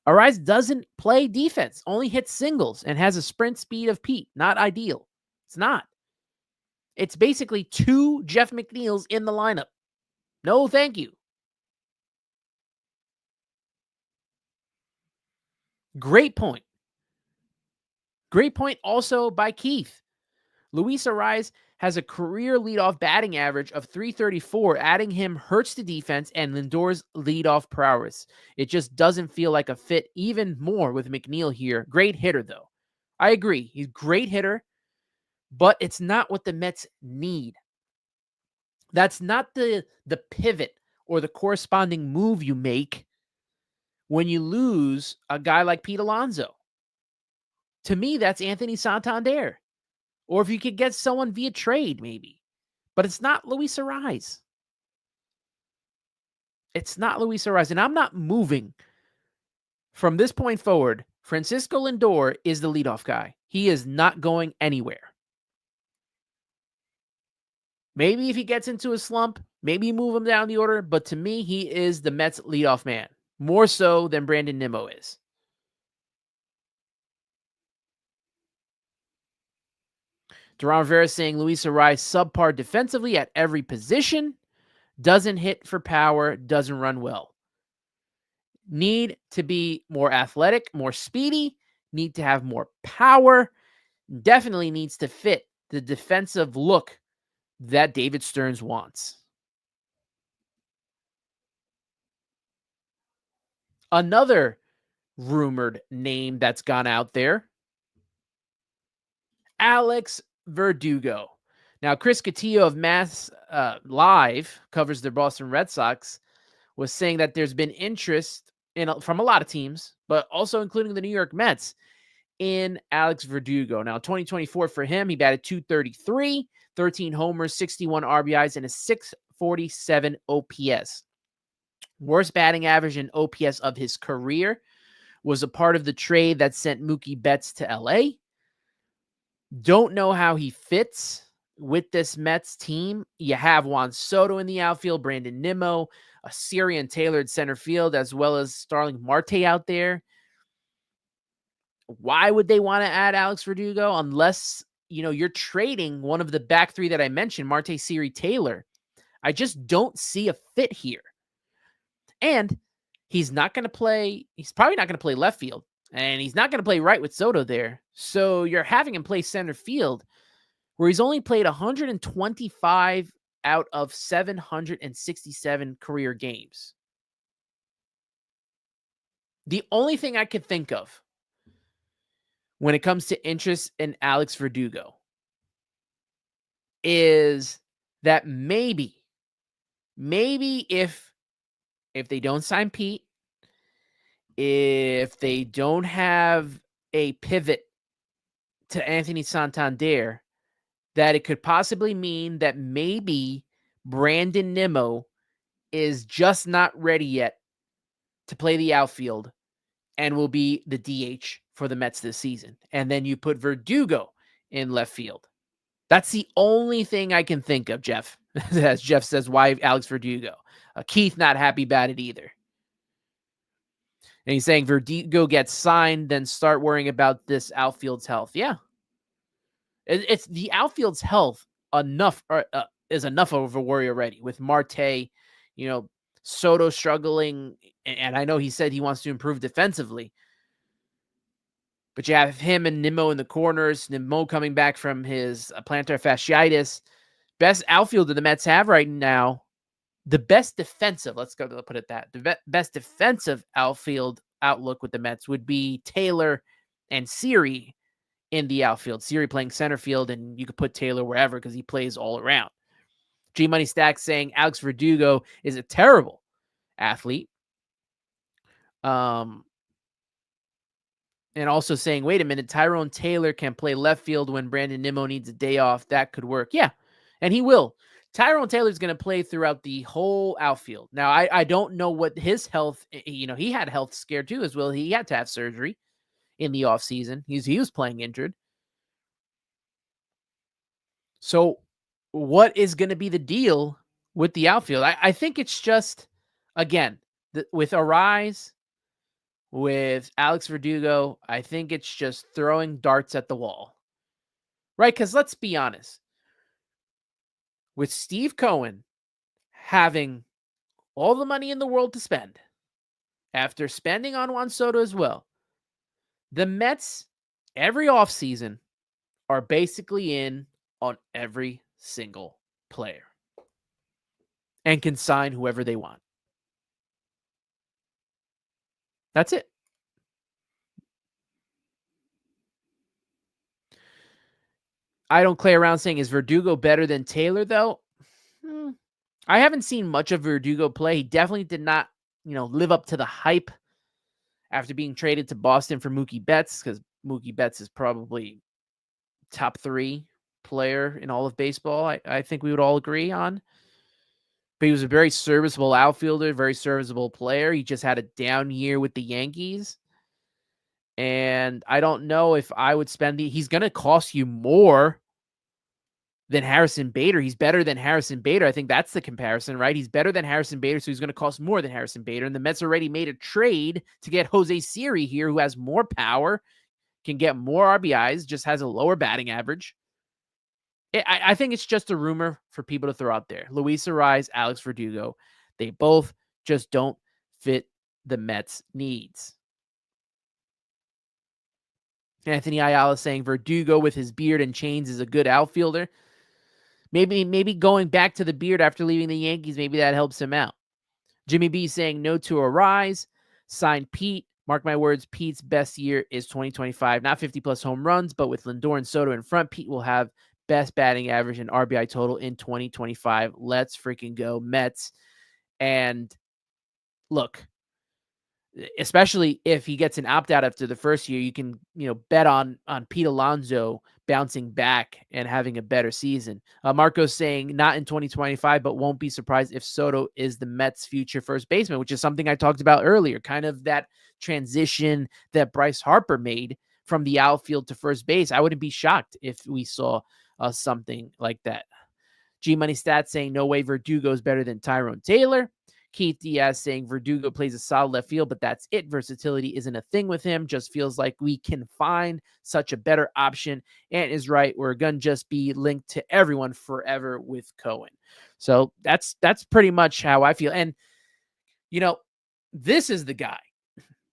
Arraez doesn't play defense, only hits singles, and has a sprint speed of Pete. Not ideal. It's not. It's basically 2 Jeff McNeils in the lineup. No, thank you. Great point. Great point also by Keith. Luis Arraez has a career leadoff batting average of .334. Adding him hurts the defense and Lindor's leadoff prowess. It just doesn't feel like a fit even more with McNeil here. Great hitter, though. I agree. He's a great hitter, but it's not what the Mets need. That's not the pivot or the corresponding move you make when you lose a guy like Pete Alonso. To me, that's Anthony Santander. Or if you could get someone via trade, maybe. But it's not Luis Arraez. It's not Luis Arraez, and I'm not moving. From this point forward, Francisco Lindor is the leadoff guy. He is not going anywhere. Maybe if he gets into a slump, maybe move him down the order, but to me, he is the Mets leadoff man, more so than Brandon Nimmo is. Duran Rivera saying Luis Arraez subpar defensively at every position, doesn't hit for power, doesn't run well. Need to be more athletic, more speedy, need to have more power, definitely needs to fit the defensive look that David Stearns wants. Another rumored name that's gone out there, Alex Verdugo. Now, Chris Cotillo of Mass Live covers the Boston Red Sox, was saying that there's been interest from a lot of teams, but also including the New York Mets, in Alex Verdugo. Now, 2024 for him, he batted .233, 13 homers, 61 RBIs, and a .647 OPS. Worst batting average and OPS of his career. Was a part of the trade that sent Mookie Betts to LA. Don't know how he fits with this Mets team. You have Juan Soto in the outfield, Brandon Nimmo, a Syrian tailored center field, as well as Starling Marte out there. Why would they want to add Alex Verdugo unless, you're trading one of the back three that I mentioned, Marte, Siri, Taylor? I just don't see a fit here. And he's probably not going to play left field, and he's not going to play right with Soto there. So you're having him play center field where he's only played 125 out of 767 career games. The only thing I could think of when it comes to interest in Alex Verdugo is that maybe if they don't sign Pete, if they don't have a pivot to Anthony Santander, that it could possibly mean that maybe Brandon Nimmo is just not ready yet to play the outfield and will be the DH for the Mets this season. And then you put Verdugo in left field. That's the only thing I can think of, Jeff. As Jeff says, why Alex Verdugo? Keith not happy about it either. And he's saying Verdugo gets signed, then start worrying about this outfield's health. Yeah. It's the outfield's health is enough of a worry already with Marte, Soto struggling. And I know he said he wants to improve defensively. But you have him and Nimmo in the corners. Nimmo coming back from his plantar fasciitis. Best outfielder the Mets have right now. The best defensive, let's put it that. The best defensive outfield outlook with the Mets would be Taylor and Siri in the outfield. Siri playing center field, and you could put Taylor wherever because he plays all around. G Money Stack saying Alex Verdugo is a terrible athlete. And also saying, wait a minute, Tyrone Taylor can play left field when Brandon Nimmo needs a day off. That could work. Yeah, and he will. Tyrone Taylor's going to play throughout the whole outfield. Now, I don't know what his health, he had a health scare too as well. He had to have surgery in the offseason. He was playing injured. So what is going to be the deal with the outfield? I think it's just, again, with Arraez, with Alex Verdugo, I think it's just throwing darts at the wall. Right? Because let's be honest. With Steve Cohen having all the money in the world to spend, after spending on Juan Soto as well, the Mets, every offseason, are basically in on every single player and can sign whoever they want. That's it. I don't play around saying, is Verdugo better than Taylor, though? I haven't seen much of Verdugo play. He definitely did not, live up to the hype after being traded to Boston for Mookie Betts, because Mookie Betts is probably top 3 player in all of baseball. I think we would all agree on. but he was a very serviceable outfielder, very serviceable player. He just had a down year with the Yankees. And I don't know if I would spend he's going to cost you more than Harrison Bader. He's better than Harrison Bader. I think that's the comparison, right? He's better than Harrison Bader, so he's going to cost more than Harrison Bader. And the Mets already made a trade to get Jose Siri here, who has more power, can get more RBIs, just has a lower batting average. I think it's just a rumor for people to throw out there. Luis Arraez, Alex Verdugo, they both just don't fit the Mets' needs. Anthony Ayala saying Verdugo with his beard and chains is a good outfielder. Maybe going back to the beard after leaving the Yankees, maybe that helps him out. Jimmy B saying no to Arraez. Signed Pete. Mark my words, Pete's best year is 2025. Not 50-plus home runs, but with Lindor and Soto in front, Pete will have best batting average and RBI total in 2025. Let's freaking go, Mets. And look, especially if he gets an opt-out after the first year, you can, bet on Pete Alonso bouncing back and having a better season. Marco's saying not in 2025, but won't be surprised if Soto is the Mets' future first baseman, which is something I talked about earlier, kind of that transition that Bryce Harper made from the outfield to first base. I wouldn't be shocked if we saw something like that. G-Money Stats saying no way Verdugo is better than Tyrone Taylor. Keith Diaz saying Verdugo plays a solid left field, but that's it. Versatility isn't a thing with him. Just feels like we can find such a better option. And is right. We're going to just be linked to everyone forever with Cohen. So that's pretty much how I feel. And, this is the guy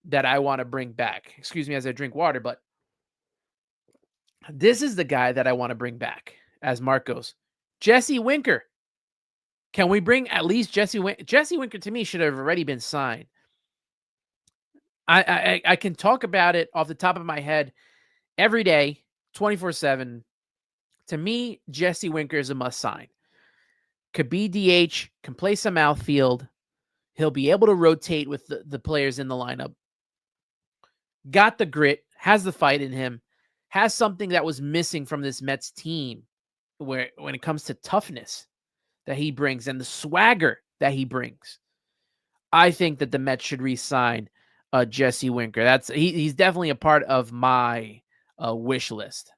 that I want to bring back. Excuse me as I drink water, but this is the guy that I want to bring back, as Mark goes. Jesse Winker. Can we bring at least Jesse Winker? Jesse Winker, to me, should have already been signed. I can talk about it off the top of my head every day, 24/7. To me, Jesse Winker is a must sign. Could be DH, can play some outfield. He'll be able to rotate with the players in the lineup. Got the grit, has the fight in him, has something that was missing from this Mets team when it comes to toughness that he brings and the swagger that he brings. I think that the Mets should re-sign Jesse Winker. He's definitely a part of my wish list.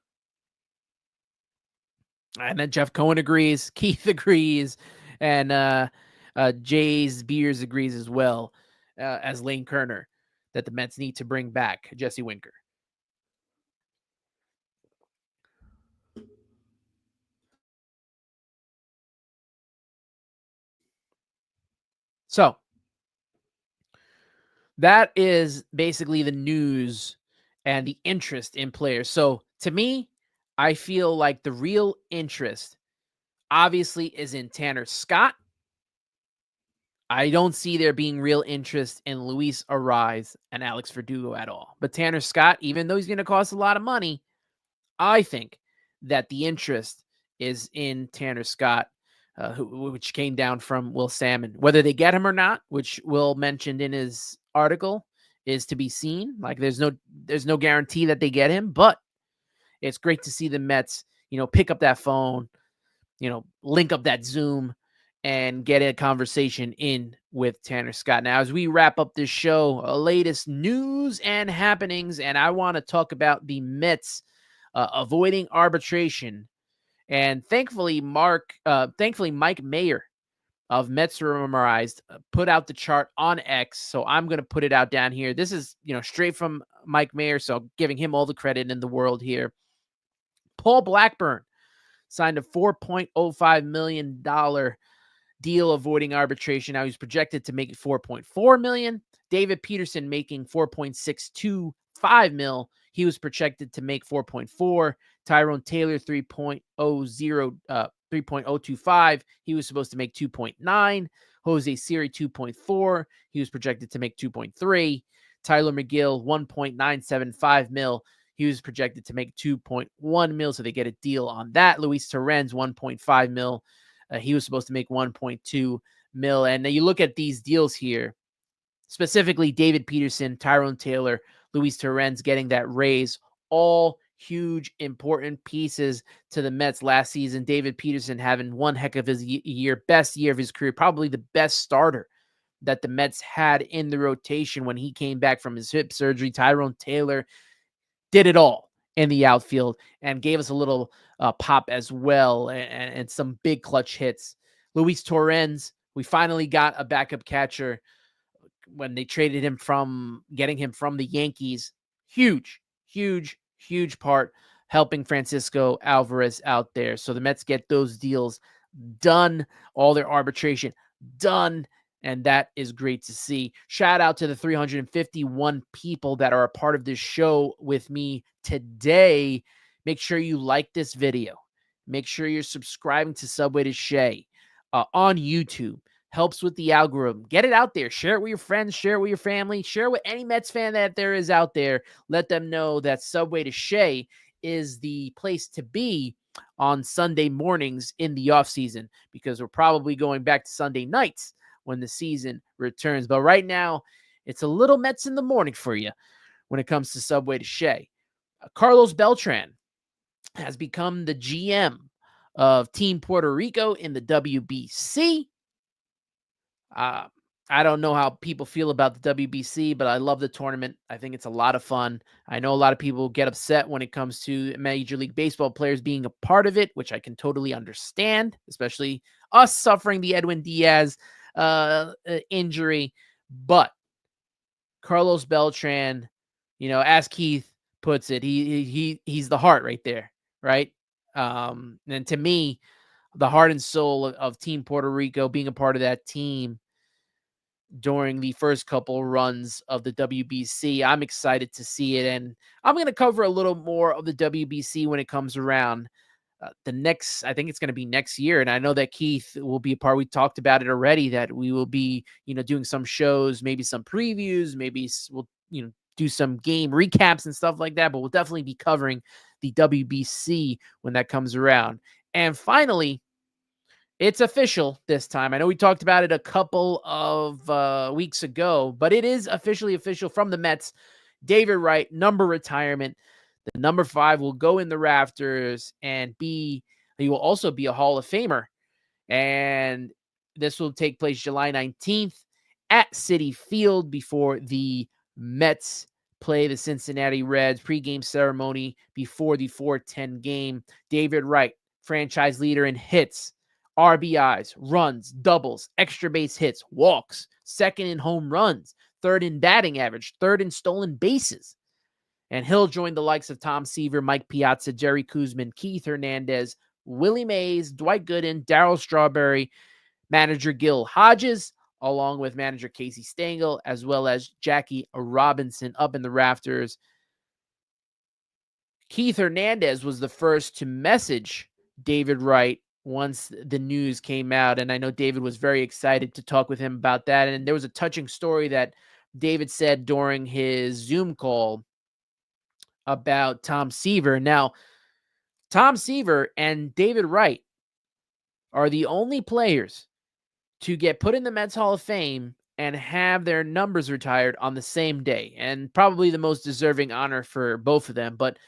And then Jeff Cohen agrees, Keith agrees, and Jay's Beers agrees as well as Lane Kerner that the Mets need to bring back Jesse Winker. So that is basically the news and the interest in players. So to me, I feel like the real interest obviously is in Tanner Scott. I don't see there being real interest in Luis Arraez and Alex Verdugo at all. But Tanner Scott, even though he's going to cost a lot of money, I think that the interest is in Tanner Scott, which came down from Will Salmon. Whether they get him or not, which Will mentioned in his article, is to be seen. Like there's no guarantee that they get him, but it's great to see the Mets, pick up that phone, link up that Zoom and get a conversation in with Tanner Scott. Now, as we wrap up this show, latest news and happenings, and I want to talk about the Mets avoiding arbitration. And thankfully, Mike Mayer of Mets Rumorized put out the chart on X. So I'm going to put it out down here. This is, straight from Mike Mayer. So giving him all the credit in the world here. Paul Blackburn signed a $4.05 million deal avoiding arbitration. Now he's projected to make $4.4 million. David Peterson making $4.625 million. He was projected to make 4.4. Tyrone Taylor 3.025. He was supposed to make 2.9. Jose Siri 2.4. He was projected to make 2.3. Tyler McGill 1.975 mil. He was projected to make 2.1 mil, so they get a deal on that. Luis Torrens 1.5 mil. He was supposed to make 1.2 mil. And you look at these deals here, specifically David Peterson, Tyrone Taylor, Luis Torrens getting that raise, all huge, important pieces to the Mets last season. David Peterson having one heck of his year, best year of his career, probably the best starter that the Mets had in the rotation when he came back from his hip surgery. Tyrone Taylor did it all in the outfield and gave us a little pop as well, and some big clutch hits. Luis Torrens, we finally got a backup catcher when they traded him from getting him from the Yankees. Huge, huge, huge part helping Francisco Alvarez out there. So the Mets get those deals done, all their arbitration done, and that is great to see. Shout out to the 351 people that are a part of this show with me today. Make sure you like this video. Make sure you're subscribing to Subway to Shea on YouTube. Helps with the algorithm. Get it out there. Share it with your friends. Share it with your family. Share it with any Mets fan that there is out there. Let them know that Subway to Shea is the place to be on Sunday mornings in the offseason, because we're probably going back to Sunday nights when the season returns. But right now, it's a little Mets in the morning for you when it comes to Subway to Shea. Carlos Beltran has become the GM of Team Puerto Rico in the WBC. I don't know how people feel about the WBC, but I love the tournament. I think it's a lot of fun. I know a lot of people get upset when it comes to Major League Baseball players being a part of it, which I can totally understand, especially us suffering the Edwin Diaz injury. But Carlos Beltran, as Keith puts it, he's the heart right there, right? And to me, the heart and soul of Team Puerto Rico, being a part of that team during the first couple runs of the WBC. I'm excited to see it, and I'm going to cover a little more of the WBC when it comes around. I think it's going to be next year, and I know that Keith will be a part. We talked about it already, that we will be, doing some shows, maybe some previews, maybe we'll, do some game recaps and stuff like that, but we'll definitely be covering the WBC when that comes around. And finally, it's official this time. I know we talked about it a couple of weeks ago, but it is officially official from the Mets. David Wright, number retirement. The number 5 will go in the rafters, and he will also be a Hall of Famer. And this will take place July 19th at Citi Field before the Mets play the Cincinnati Reds. Pregame ceremony before the 4:10 game. David Wright, franchise leader in hits, RBIs, runs, doubles, extra base hits, walks, second in home runs, third in batting average, third in stolen bases. And he'll join the likes of Tom Seaver, Mike Piazza, Jerry Kuzman, Keith Hernandez, Willie Mays, Dwight Gooden, Darryl Strawberry, manager Gil Hodges, along with manager Casey Stengel, as well as Jackie Robinson up in the rafters. Keith Hernandez was the first to message David Wright once the news came out, and I know David was very excited to talk with him about that. And there was a touching story that David said during his Zoom call about Tom Seaver. Now, Tom Seaver and David Wright are the only players to get put in the Mets Hall of Fame and have their numbers retired on the same day, and probably the most deserving honor for both of them. But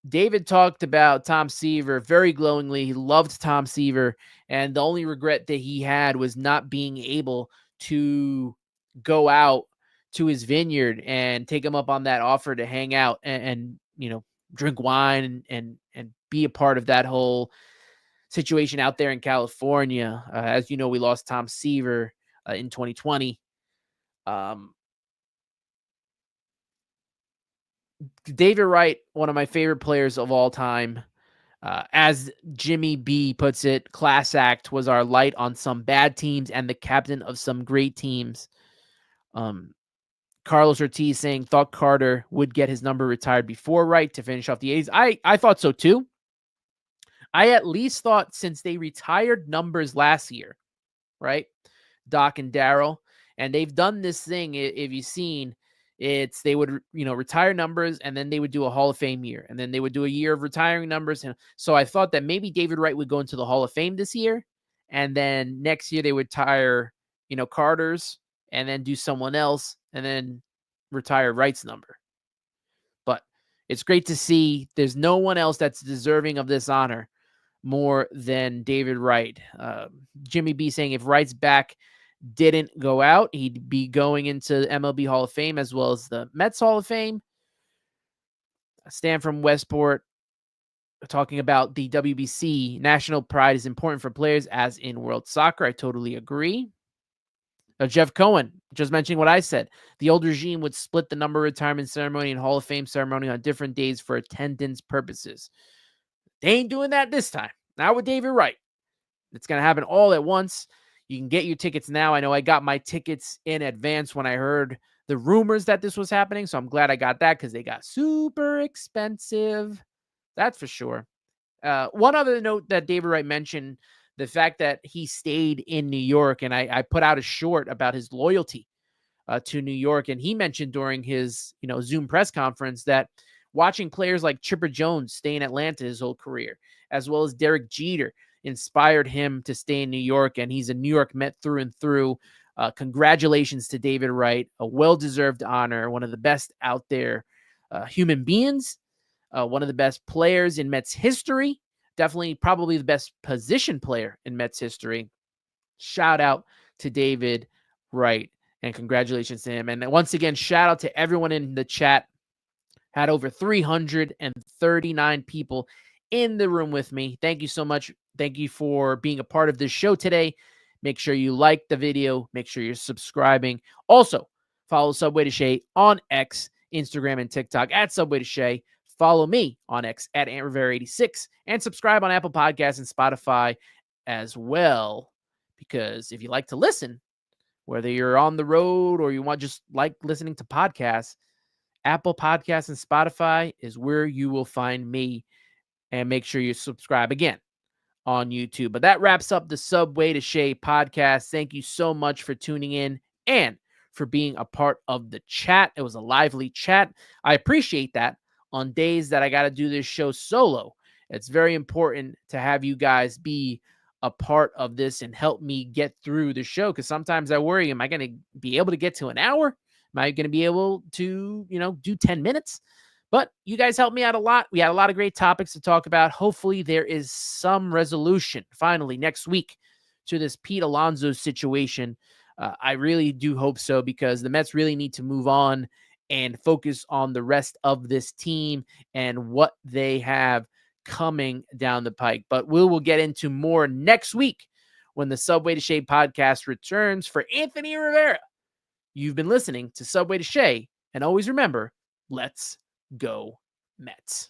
David talked about Tom Seaver very glowingly. He loved Tom Seaver, and the only regret that he had was not being able to go out to his vineyard and take him up on that offer to hang out and drink wine and be a part of that whole situation out there in California. As you know, we lost Tom Seaver in 2020. David Wright, one of my favorite players of all time. As Jimmy B puts it, class act, was our light on some bad teams and the captain of some great teams. Carlos Ortiz saying, thought Carter would get his number retired before Wright to finish off the A's. I thought so too. I at least thought, since they retired numbers last year, right? Doc and Darryl, and they've done this thing, if you've seen, they would, retire numbers, and then they would do a Hall of Fame year, and then they would do a year of retiring numbers. And so I thought that maybe David Wright would go into the Hall of Fame this year, and then next year they would retire, Carter's, and then do someone else, and then retire Wright's number. But It's great to see there's no one else that's deserving of this honor more than David Wright. Jimmy B saying if Wright's back didn't go out, he'd be going into the MLB Hall of Fame as well as the Mets Hall of Fame. Stan from Westport talking about the WBC. National pride is important for players as in world soccer. I totally agree. Jeff Cohen, just mentioning what I said. The old regime would split the number retirement ceremony and Hall of Fame ceremony on different days for attendance purposes. They ain't doing that this time. Not with David Wright. It's going to happen all at once. You can get your tickets now. I know I got my tickets in advance when I heard the rumors that this was happening, so I'm glad I got that because they got super expensive. That's for sure. One other note that David Wright mentioned, the fact that he stayed in New York, and I put out a short about his loyalty to New York, and he mentioned during his Zoom press conference that watching players like Chipper Jones stay in Atlanta his whole career, as well as Derek Jeter, inspired him to stay in New York, and he's a New York Met through and through. Congratulations to David Wright, a well-deserved honor, one of the best out there human beings, one of the best players in Mets history, definitely probably the best position player in Mets history. Shout out to David Wright, and congratulations to him. And once again, shout out to everyone in the chat. Had over 339 people in the room with me. Thank you so much. Thank you for being a part of this show today. Make sure you like the video. Make sure you're subscribing. Also, follow Subway to Shea on X, Instagram, and TikTok at Subway to Shea. Follow me on X at AntRivera86 and subscribe on Apple Podcasts and Spotify as well. Because if you like to listen, whether you're on the road or you want just like listening to podcasts, Apple Podcasts and Spotify is where you will find me. And make sure you subscribe again on YouTube. But that wraps up the Subway to Shea podcast. Thank you so much for tuning in and for being a part of the chat. It was a lively chat. I appreciate that on days that I got to do this show solo. It's very important to have you guys be a part of this and help me get through the show, because sometimes I worry, am I going to be able to get to an hour? Am I going to be able to, do 10 minutes? But you guys helped me out a lot. We had a lot of great topics to talk about. Hopefully there is some resolution finally next week to this Pete Alonso situation. I really do hope so, because the Mets really need to move on and focus on the rest of this team and what they have coming down the pike. But we will get into more next week when the Subway to Shea podcast returns. For Anthony Rivera, you've been listening to Subway to Shea, and always remember, let's go Mets.